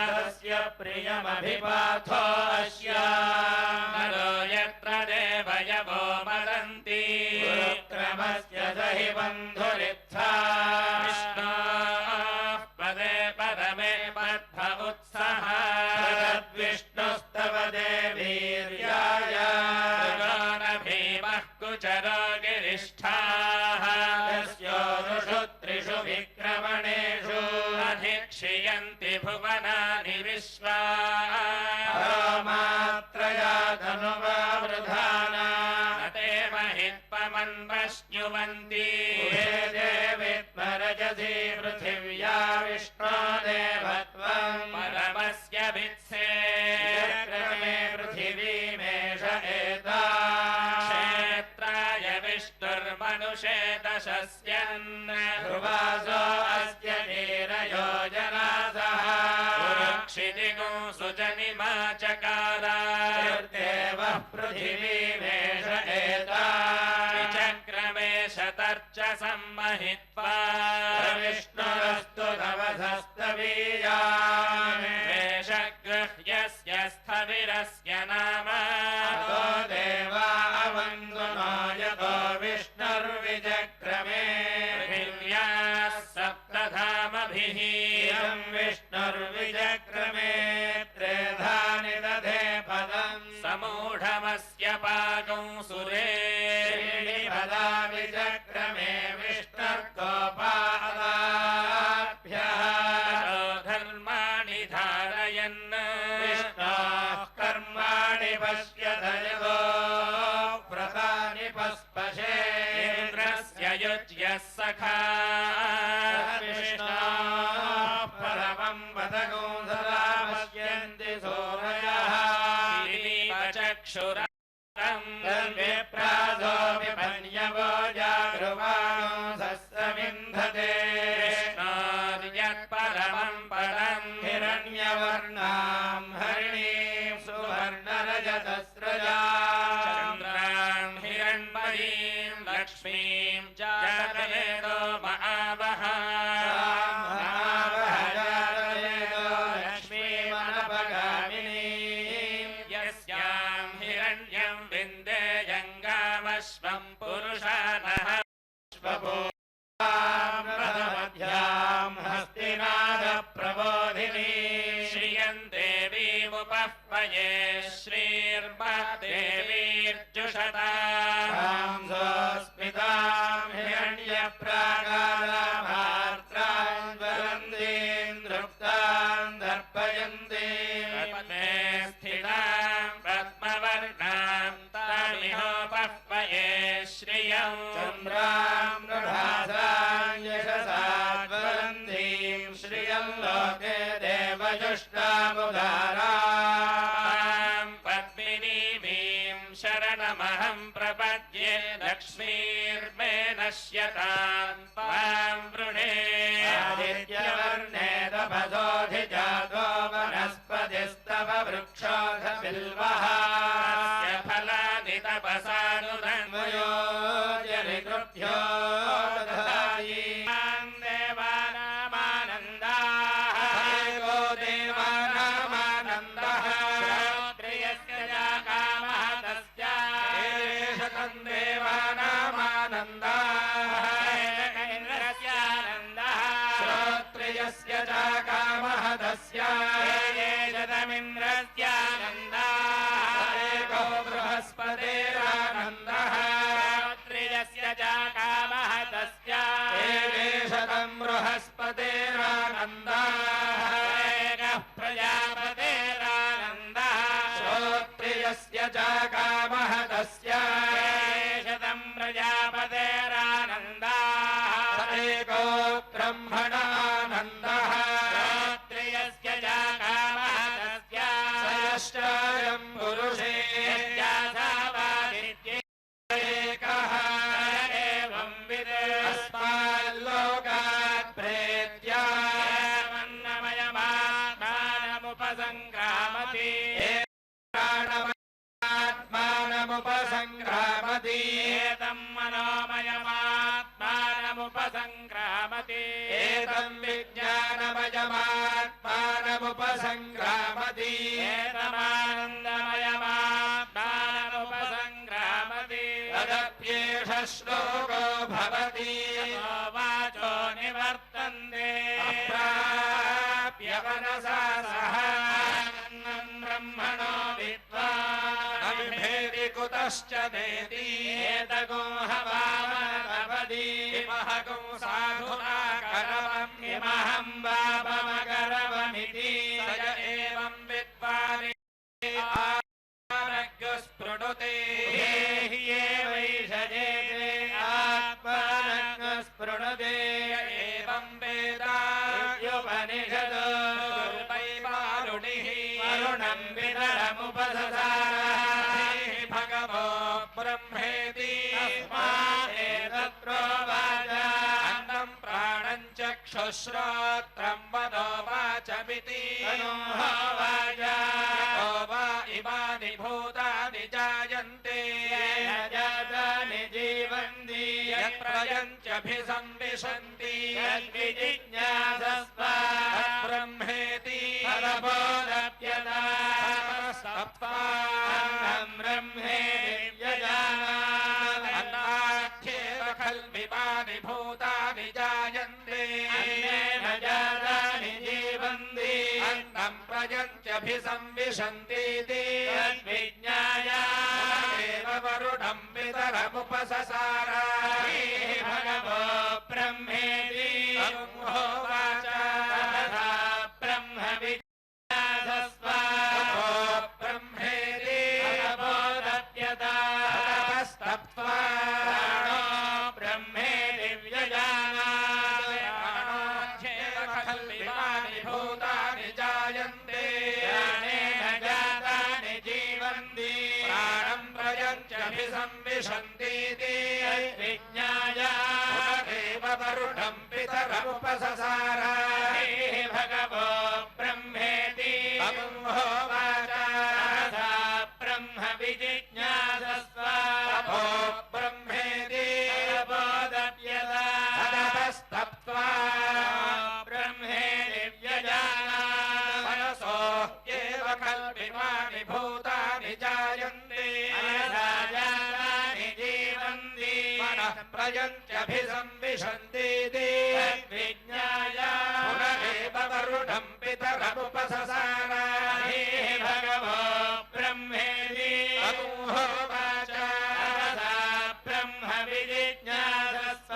S2: तस्य प्रियमभिपाथो अस्यानरो यत्र देवयवो मदन्ति क्रमस्य दहि बन्धुरित्था विष्णोः पदे परमे पद्म उत्सः तद्विष्णुस्तव देवीर्याय न भीमः कुचरो गिरिष्ठाः यस्योरुषु त्रिषु विक्रमणेषु अधिक्षियन्ति भुवनानि विश्वा मात्रया धनुवावृधाना न ते महित्पमन्वश्नुवन्ति देवित्मरजसी पृथिव्या विष्णो देवत्वम् परमस्य भित्से क्रमे पृथिवीमेष एता क्षेत्राय विष्णुर्मनुषे दशस्यन् ध्रुवासो अस्य वीरयोजनासः क्षितिगुं सुजनिमा चकारादेवः पृथिवीमेष एता विचक्रमे शतर्च सम्महित्वा विष्णुरस्तु धवधस्तवीयान् वेषगृह्यस्य स्थविरस्य नाम तो देवा अवन्दुनो यतो विष्णुर्विचक्रमे पृथिव्याः सप्तधामभिः विष्णुर्विचक्रमे त्रेधानि दधे पदम् समूढमस्य पाकं सुरे पदा विचक्रमे विष्णुर्गोपादाभ्यः धर्माणि धारयन् विष्णोः कर्माणि पश्यत यतो व्रतानि पस्पशे इन्द्रस्य युज्यः सखा परमं वदगोधरा पश्यन्ति सूरयः चक्षुरम् विप्रासो विपन्यवो जागृवाणो सस्समिन्धते विष्णोर्यत्परमं परम् हिरण्यवर्णां हरिणीं सुवर्णरजतस्रजा चन्द्रां हिरण्मयीं लक्ष्मीं जातवेदो महावः स्वं पुरुषानः स्वमध्यां हस्तिनाद प्रबोधिनी श्रियं देवीमुपह्वये श्रीर्मदेवीर्जुषतां सोऽस्मितां हिरण्यप्राकारामार्त्रां ज्वलन्तीं दृप्तां दर्पयन्तीं स्थितां पद्मवर्णां तामिहोपह्वये श्रियं चन्द्रां प्रभासां यशसा ज्वलन्तीं श्रियं लोके देवजुष्टामुदारां पद्मिनीमीं शरणमहं प्रपद्ये लक्ष्मीर्मे नश्यतां त्वां वृणे आदित्यवर्णे तपसोऽधिजातो वनस्पतिस्तव वृक्षोऽथ बिल्वः फलानि तपसानुधन्वयो जनिकृभ्यो दधायि देवानामा क्षत्रियस्य च कामहतस्य ये शतमिन्द्रस्यानन्दाः एको बृहस्पतिरानन्दः क्षत्रियस्य च कामहतस्य ये शतं बृहस्पतिरानन्दाः एकः प्रजापतिरानन्दः श्रोत्रियस्य च कामहतस्य शतं प्रजापतिरानन्दाः एको ब्रह्मणानन्दः श्रोत्रियस्य च कामहतस्य यश्चायं पुरुषे एकः एवं विद् अस्माल्लोकात् प्रेत्या मन्नमयमात्मानमुपसङ्क्रामति आत्मानमुपसङ्क्रामति एतं मनोमयमात्मानमुपसङ्क्रामति एतं विज्ञानमयमात्मानमुपसङ्क्रामति एतमानन्दमयमात्मानमुपसङ्क्रामति तदप्येष श्लोको भवति वाचो निवर्तन्ते अप्राप्य मनसा सह ब्रह्मणो विद्वान् कुतश्च देति एतगोहवामनपदी महगुं साधुना करवम् इमहं वापमकरवमिति स य एवं विद्वान् आत्मनज्ञस्पृणुते हि ये वैषजेते आत्मनज्ञस्पृणुते एवं वेदायुपनिषद् वैवारुणिः वरुणं वितरमुपससारः भगवो ब्रह्मेति एतत्प्रोवाच अन्नं प्राणं चक्षुश्रोत्रं मनोवाचमिति तनोवाच यतो वा इमानि भूतानि जायन्ते जातानि जीवन्ति यत्प्रयन्त्यभिसंविशन्ति यद्विजिज्ञासस्व ब्रह्मेति तदबोधप्यता सप्तान्नं ब्रह्मेति व्यजानात्येव खल्विमानि भूतानि जायन्ते अन्नेन जातानि जीवन्ति अन्नं प्रयन्त्यभिसंविशन्तीति तद्विज्ञाय एव वरुणं पितरमुपससार भगवो ब्रह्मेति होवाच तथा ब्रह्म विज्ञासस्व ब्रह्मेति तदबोधप्यता ततस्तप्त्वा प्राणो ब्रह्मेति व्यजानात् खल्विमानि भूतानि जायन्ते प्राणेन जातानि जीवन्ति प्राणं प्रयन्त्यभिसंविशन्तीति विज्ञाय एव वरुणं पितरमुपससार भगवो ब्रह्मेति होवाच तथा ब्रह्म विजिज्ञासस्व ब्रह्मेति तदबोधप्यता ततस्तप्त्वा ब्रह्मेति व्यजानात् मनसो एव खल्विमानि भूतानि जायन्ते मनसा जातानि जीवन्ति मनः प्रयन्त्यभिसंविशन्तीति तद्विज्ञाय पुनरेव वरुणं पितरमुपससार भगवो ब्रह्मेति होवाच तथा ब्रह्म विजिज्ञासस्व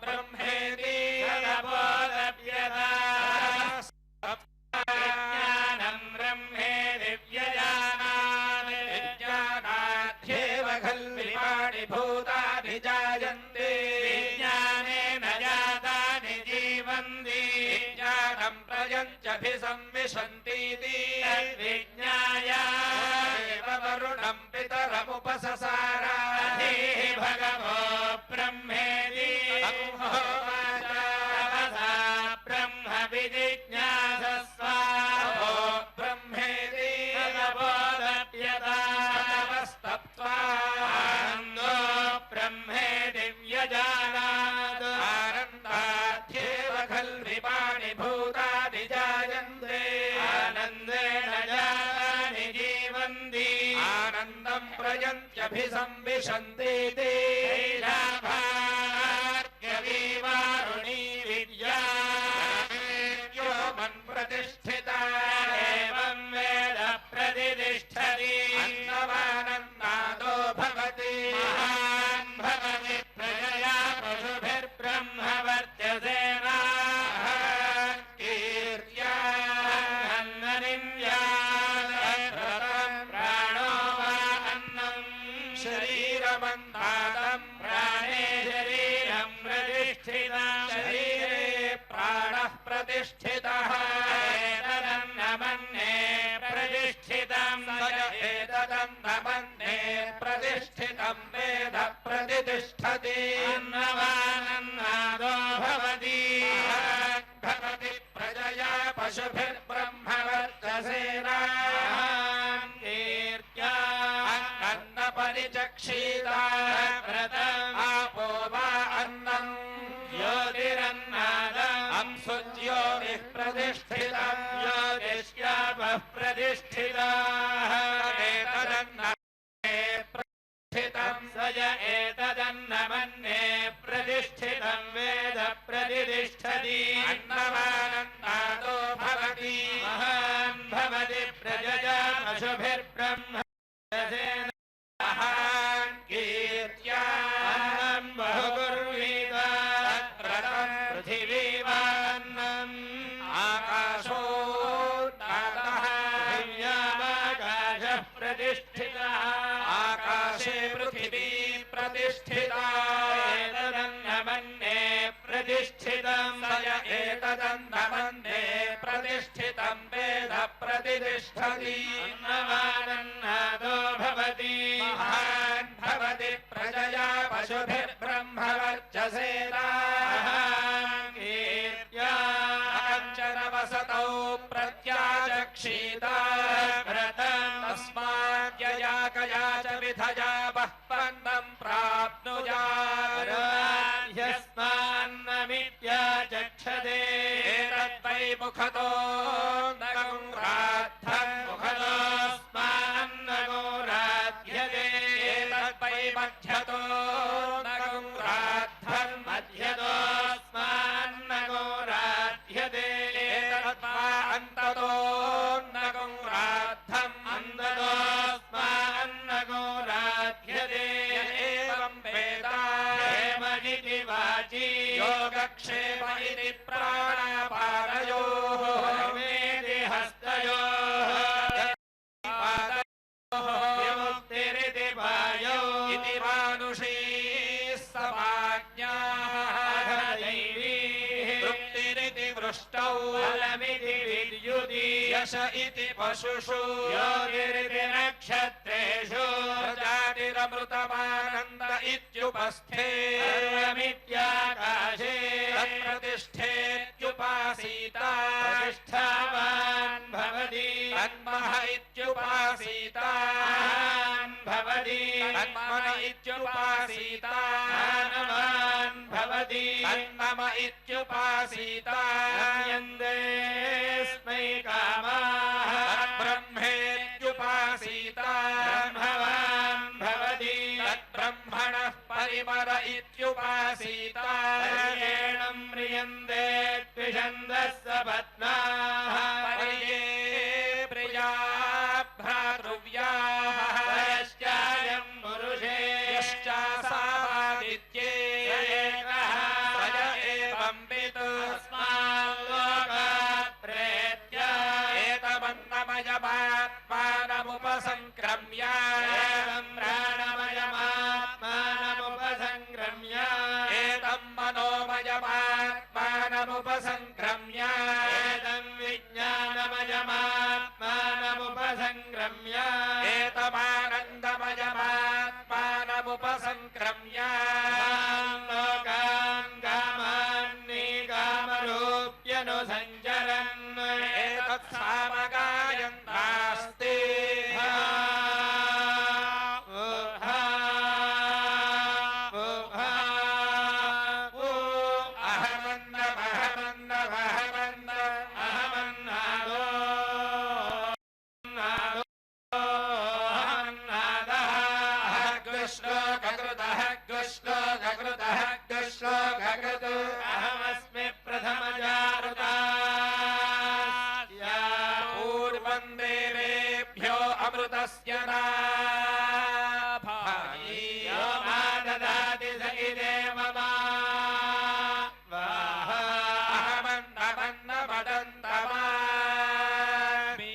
S2: ब्रह्मेति तदबोधप्यता ज्ञानं ब्रह्मेति व्यजानात् विज्ञानाध्येव खल्विमानि भूतानि जायन्ते विज्ञानेन जातानि जीवन्ति विज्ञानं प्रयन्त्यभिसंविशन्तीति तद्विज्ञाय एव वरुणं पितरमुपससार भगवो ब्रह्मेति होवाच तथा ब्रह्म विजिज्ञासस्व ब्रह्मेति तदबोधप्यता ततस्तप्त्वा आनन्दो ब्रह्मेति व्यजानात् आनन्दाध्येव खल्विमानि भूतानि जायन्ते आनन्देन जातानि जीवन्ति आनन्दं प्रयन्त्यभिसंविशन्तीति भार्गवी वारुणी विद्या प्रतिष्ठितम् शरीरे प्राणः प्रतिष्ठितः एतदन्नमन्ये प्रतिष्ठितम् एतदन्नमन्ये प्रतिष्ठितम् वेद प्रतिष्ठति अन्नवानन्नादो भवति भवति प्रजया पशुभिर्ब्रह्मवर्चसेना कीर्त्या अन्नपरिचक्षीता व्रतम् आपो वा अन्नम् ज्योतिरन्नादम् अंशुज्योतिः प्रतिष्ठितम् ज्योतिष्यापः प्रतिष्ठिताः एतदन्नमन्ये प्रतिष्ठितम् स य एतदन्नमन्ये प्रतिष्ठितम् वेद प्रतिष्ठति अन्नवानन्नादो भवति महान् भवति प्रजया पशुभिर्ब्रह्मवर्चसेन महान् कीर्त्या अन्नम् बहुकुर्वीत तद्व्रतम् पृथिवीवान्नम् आकाशोन्नादः पृथिव्यामाकाशः प्रतिष्ठितः आकाशे पृथिवी प्रतिष्ठिता एतदन्नमन्ये प्रतिष्ठितम् स य एतदन्नमन्ये प्रतिष्ठितम् वेद प्रतिष्ठति अन्नवानन्नादो भवति महान् भवति प्रजया पशुभिर्ब्रह्मवर्चसेना कीर्त्या काञ्चनवसतौ प्रत्याचक्षीता व्रतम् तस्माद्यया कया च विधया बह्वन्नम् प्राप्नुयात् ह्यस्मान्नमित्याचक्षते एतद्वै मुखतो नगुराद्धम् मुखतोऽस्मान्नगो राध्यते एतद्वै मध्यतो नगुराद्धम् मध्यतोऽस्मान्नगो राध्यते एतद्वा अन्ततो नगुराद्धम् अन्ततोऽस्मान्नगो राध्यते एवं वेदा हेमजिति वाची योगक्षेम इति प्राणापानयोः हेमेति हस्तयोः विमुक्तिरिति वायौ इति मानुषी समाज्ञाः तृप्तिरिति वृष्टौ फलमिति विद्युति यश इति पशुषु योगिरिति नक्षत्रेषु प्रजातिरमृतमानन्द इत्युपस्थे सर्वमित्याकाशे तत्प्रतिष्ठेत्युपासीता प्रतिष्ठावान् भवति तन्मह इत्युपासीता भवति तन्मन इत्युपासीता ज्ञानवान् भवति तन्मम इत्युपासीता यन्देऽस्मै कामाः ब्रह्मेत्युपासीता ब्रह्मवान् भवति तद्ब्रह्मणः परिमर इत्युपासीता पर्येणं म्रियन्ते द्विषन्दः सपत्नाः पर्ये प्रिया भ्रातृव्याः यश्चायं पुरुषे यश्चासादित्ये एकः स य एवं विदु तस्माल्लोकात् प्रेत्य एतमन्नमयमात्मानमुपसङ्क्रम्य एतं प्राणमयमात्मानमुपसङ्क्रम्य एतं मनोमयमात्मानमुपसङ्क्रम्य एतं विज्ञानमयमात्मानमुपसङ्क्रम्य एतमानन्दमयमात्मानमुपसङ्क्रम्य लोकान् कामान्निकामरूप्यनुसञ्चरन् एतत्सामगायन्तास्ति अहमस्मि प्रथमजारुता पूर्वं देवेभ्यो अमृतस्य नाभायि यो मा ददाति स इदेव मा अहमन्नमन्नमदन्तमामि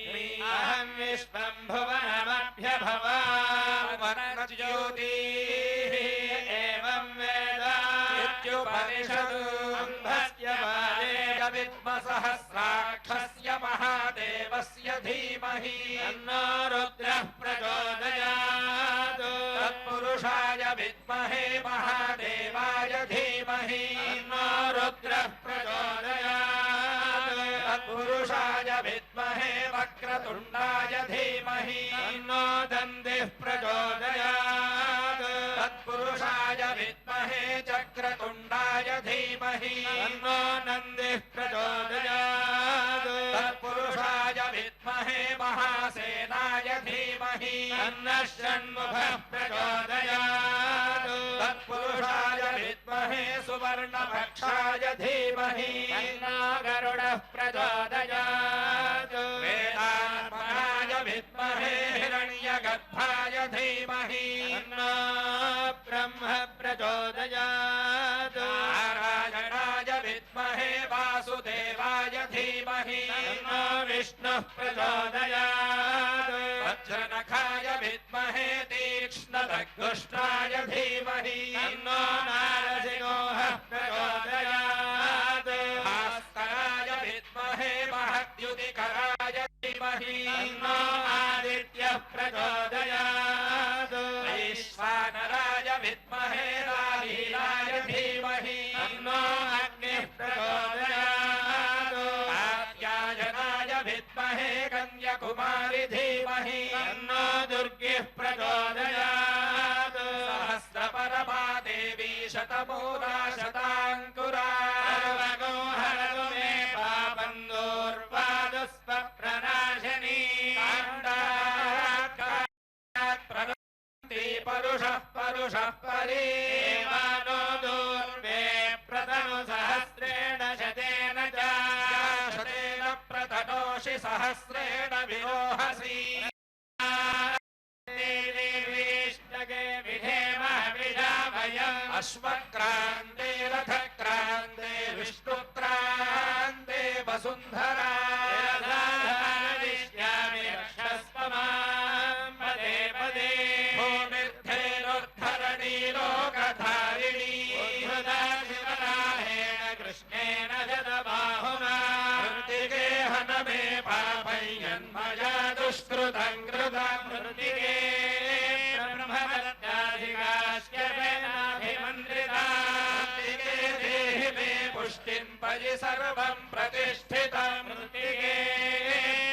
S2: अहं विश्वं भुवनमभ्यभवामि ज्योतिः एवं वेद इत्युपनिषदु पद्मसहस्राक्षस्य महादेवस्य धीमहि तन्नो रुद्रः प्रचोदयात् तत्पुरुषाय विद्महे महादेवाय धीमहि तन्नो रुद्रः प्रचोदयात् तत्पुरुषाय विद्महे वक्रतुण्डाय धीमहि तन्नो दन्तिः प्रचोदयात् तत्पुरुषाय विद्महे चक्रतुण्डाय धीमहि तन्नो नन्दिः प्रचोदयात् तत्पुरुषाय विद्महे महासेनाय धीमहि तन्नः षण्मुखः प्रचोदयात् तत्पुरुषाय विद्महे सुवर्णभक्षाय धीमहि तन्नो गरुडः प्रचोदयात् वेदात्मनाय विद्महे हिरण्यगर्भाय धीमहि तन्नो ब्रह्म प्रचोदयात् नारायणाय विद्महे वासुदेवाय धीमहि तन्नो विष्णुः प्रचोदयात् वज्रनखाय विद्महे तीक्ष्णदग्धुष्टाय धीमहि तन्नो नारसिंहः प्रचोदयात् भास्कराय विद्महे महद्युतिकराय धीमहि तन्नो आदित्यः प्रचोदयात् वैश्वानराय विद्महे राहीलाय धीमहि तन्नो अग्निः प्रचोदयात् कात्यायनाय विद्महे कन्याकुमारी धीमहि तन्नो दुर्गिः प्रचोदयात् सहस्रपरमा देवी शतमूला शताङ्कुरा सर्वगो हरतु मे पापं दूर्वादुष्प्रनाशिनी परुषः परुषः परेवानो दूर्वे प्रतनु सहस्रेण शतेन च शतेन प्रतनोषि सहस्रेण विरोहसि अश्वक्रान्ते रथक्रान्ते विष्णुक्रान्ते वसुन्धरा दुष्कृतं कृतं मृतिके ब्रह्मदत्ताधिकाश्यपेनाभिमन्त्रिता देहि मे पुष्टिं परि सर्वं प्रतिष्ठितं मृतिके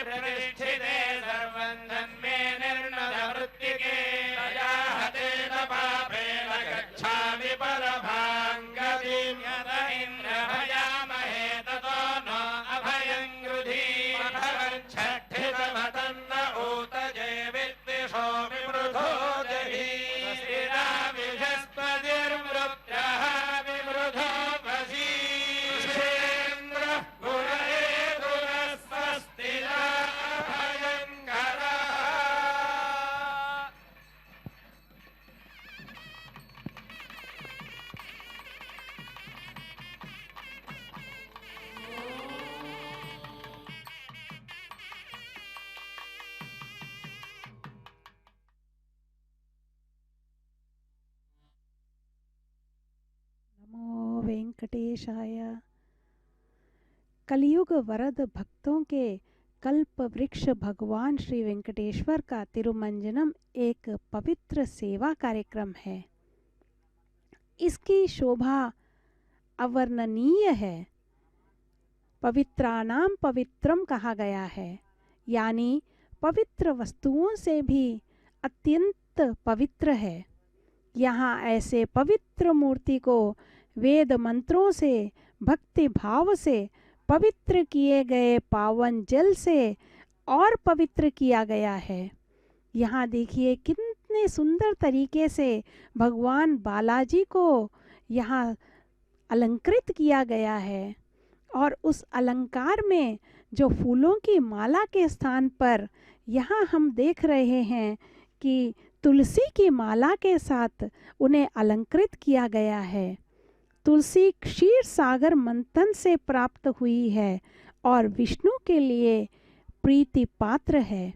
S2: प्रतिष्ठिते सर्वं धन्मे निर्णतमृत्तिके तया हतेन पापेन गच्छामि परमां गतिं यत इन्द्रभयामहे ततो न अभयं गृधी छठितमतन्न ऊतजे विद्विषो विमृधो जहि स्थिराविषस्पतिर्मृत्यः विमृधो वशी ऋषेन्द्रः गुणेतुरः स्वस्तिरा भयङ्करः
S1: नमो वेंकटेशाय। कलयुग वरद भक्तों के कल्प वृक्ष भगवान श्री वेंकटेश्वर का तिरुमंजनम एक पवित्र सेवा कार्यक्रम है। इसकी शोभा अवर्णनीय है। पवित्रानाम पवित्रम कहा गया है, यानी पवित्र वस्तुओं से भी अत्यंत पवित्र है। यहाँ ऐसे पवित्र मूर्ति को वेद मंत्रों से भक्ति भाव से पवित्र किए गए पावन जल से और पवित्र किया गया है। यहाँ देखिए कितने सुंदर तरीके से भगवान बालाजी को यहाँ अलंकृत किया गया है, और उस अलंकार में जो फूलों की माला के स्थान पर यहाँ हम देख रहे हैं कि तुलसी की माला के साथ उन्हें अलंकृत किया गया है। तुलसी क्षीर सागर मंथन से प्राप्त हुई है और विष्णु के लिए प्रीति पात्र है।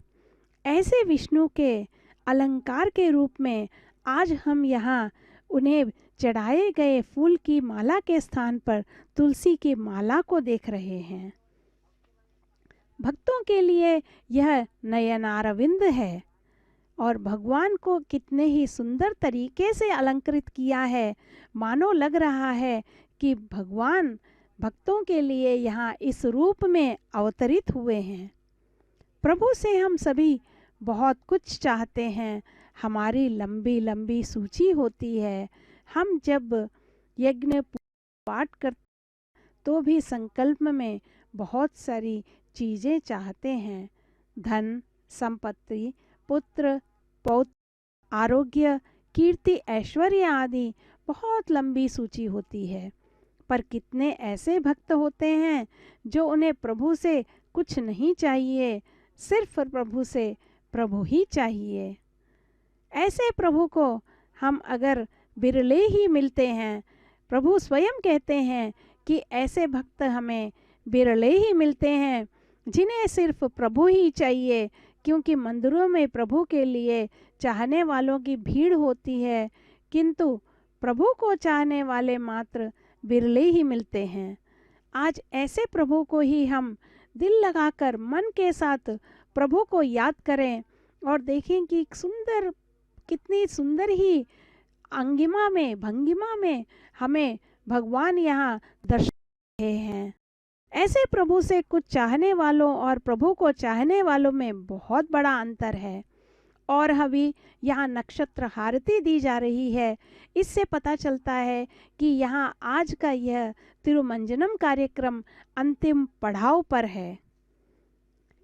S1: ऐसे विष्णु के अलंकार के रूप में आज हम यहाँ उन्हें चढ़ाए गए फूल की माला के स्थान पर तुलसी की माला को देख रहे हैं। भक्तों के लिए यह नयनारविंद है और भगवान को कितने ही सुंदर तरीके से अलंकृत किया है। मानो लग रहा है कि भगवान भक्तों के लिए यहाँ इस रूप में अवतरित हुए हैं। प्रभु से हम सभी बहुत कुछ चाहते हैं। हमारी लंबी लंबी सूची होती है। हम जब यज्ञ पाठ करते तो भी संकल्प में बहुत सारी चीज़ें चाहते हैं। धन, संपत्ति, पुत्र, पौत्र, आरोग्य, कीर्ति, ऐश्वर्य आदि बहुत लंबी सूची होती है। पर कितने ऐसे भक्त होते हैं जो उन्हें प्रभु से कुछ नहीं चाहिए, सिर्फ प्रभु से प्रभु ही चाहिए। ऐसे प्रभु को हम अगर बिरले ही मिलते हैं। प्रभु स्वयं कहते हैं कि ऐसे भक्त हमें बिरले ही मिलते हैं जिन्हें सिर्फ प्रभु ही चाहिए, क्योंकि मंदिरों में प्रभु के लिए चाहने वालों की भीड़ होती है, किंतु प्रभु को चाहने वाले मात्र बिरले ही मिलते हैं। आज ऐसे प्रभु को ही हम दिल लगाकर मन के साथ प्रभु को याद करें और देखें कि सुंदर, कितनी सुंदर ही अंगिमा में, भंगिमा में हमें भगवान यहाँ दर्शन रहे हैं। ऐसे प्रभु से कुछ चाहने वालों और प्रभु को चाहने वालों में बहुत बड़ा अंतर है। और अभी यहाँ नक्षत्र आरती दी जा रही है। इससे पता चलता है कि यहाँ आज का यह तिरुमंजनम कार्यक्रम अंतिम पड़ाव पर है।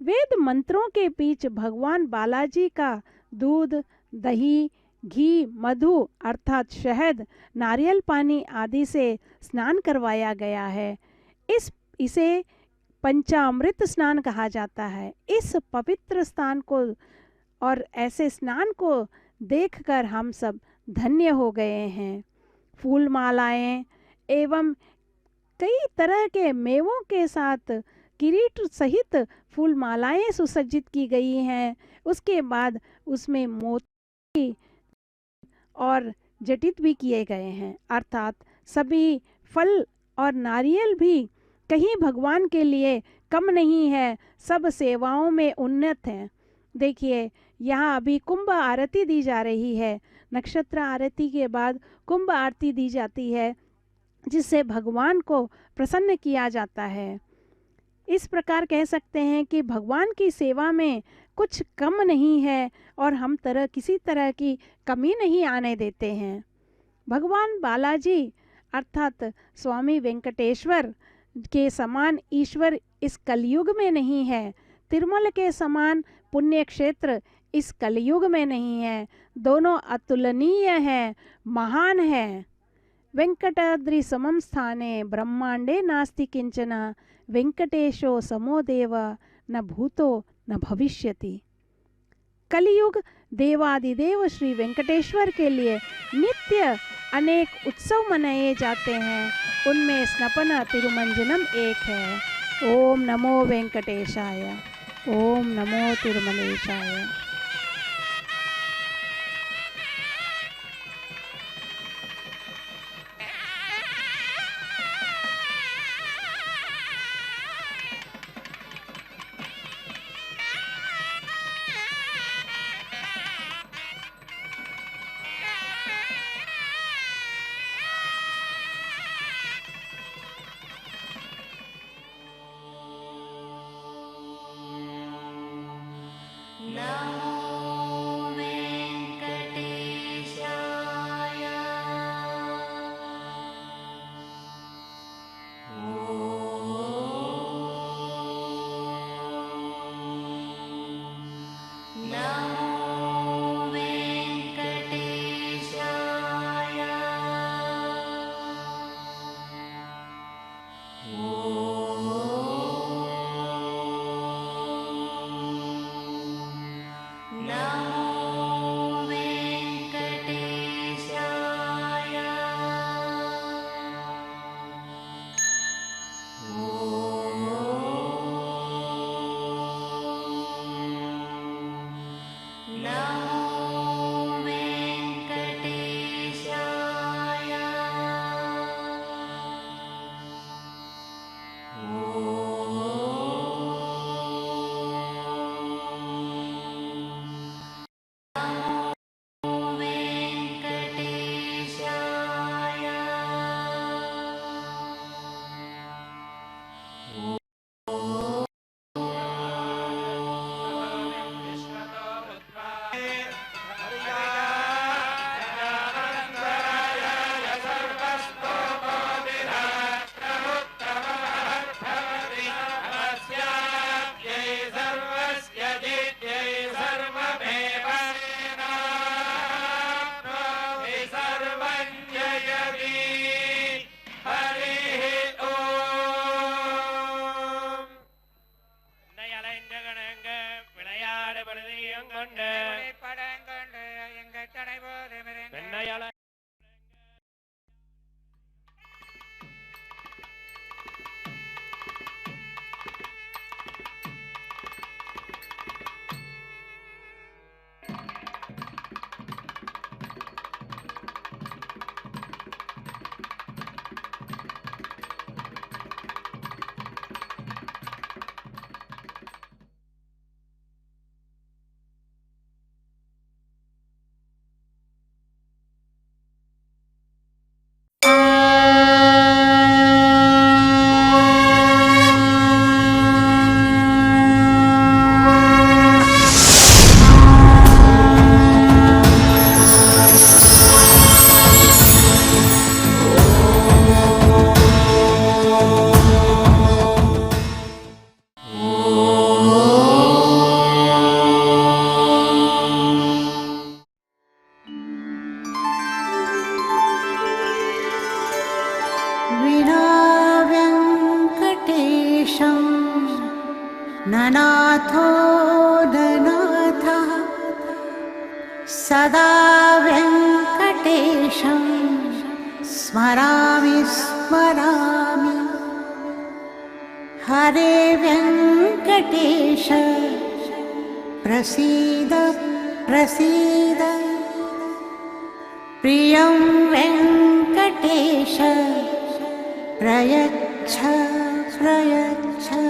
S1: वेद मंत्रों के बीच भगवान बालाजी का दूध, दही, घी, मधु अर्थात शहद, नारियल पानी आदि से स्नान करवाया गया है। इसे पंचामृत स्नान कहा जाता है। इस पवित्र स्थान को और ऐसे स्नान को देखकर हम सब धन्य हो गए हैं। फूल मालाएं एवं कई तरह के मेवों के साथ किरीट सहित फूल मालाएं सुसज्जित की गई हैं। उसके बाद उसमें मोती और जटित भी किए गए हैं, अर्थात सभी फल और नारियल भी कहीं भगवान के लिए कम नहीं है, सब सेवाओं में उन्नत हैं। देखिए यहाँ अभी कुंभ आरती दी जा रही है। नक्षत्र आरती के बाद कुंभ आरती दी जाती है, जिससे भगवान को प्रसन्न किया जाता है। इस प्रकार कह सकते हैं कि भगवान की सेवा में कुछ कम नहीं है और हम किसी तरह की कमी नहीं आने देते हैं। भगवान बालाजी अर्थात स्वामी वेंकटेश्वर के समान ईश्वर इस कलयुग में नहीं है। तिरुमल के समान पुण्य क्षेत्र इस कलयुग में नहीं है। दोनों अतुलनीय हैं, महान हैं। वेंकटाद्रि समम स्थाने ब्रह्मांडे नास्ति किंचन वेंकटेशो समो देव न भूतो न भविष्यति। कलयुग देवादिदेव श्री वेंकटेश्वर के लिए नित्य अनेक उत्सव मनाए जाते हैं। उनमें स्नपन तिरुमंजनम एक है। ओम नमो वेंकटेशाय, ओम नमो तिरुमलेशाय।
S3: ननाथो ननाथः सदा वेङ्कटेशं स्मरामि स्मरामि। हरे वेङ्कटेश प्रसीद प्रसीद। प्रियं वेङ्कटेश प्रयच्छ प्रयच्छ।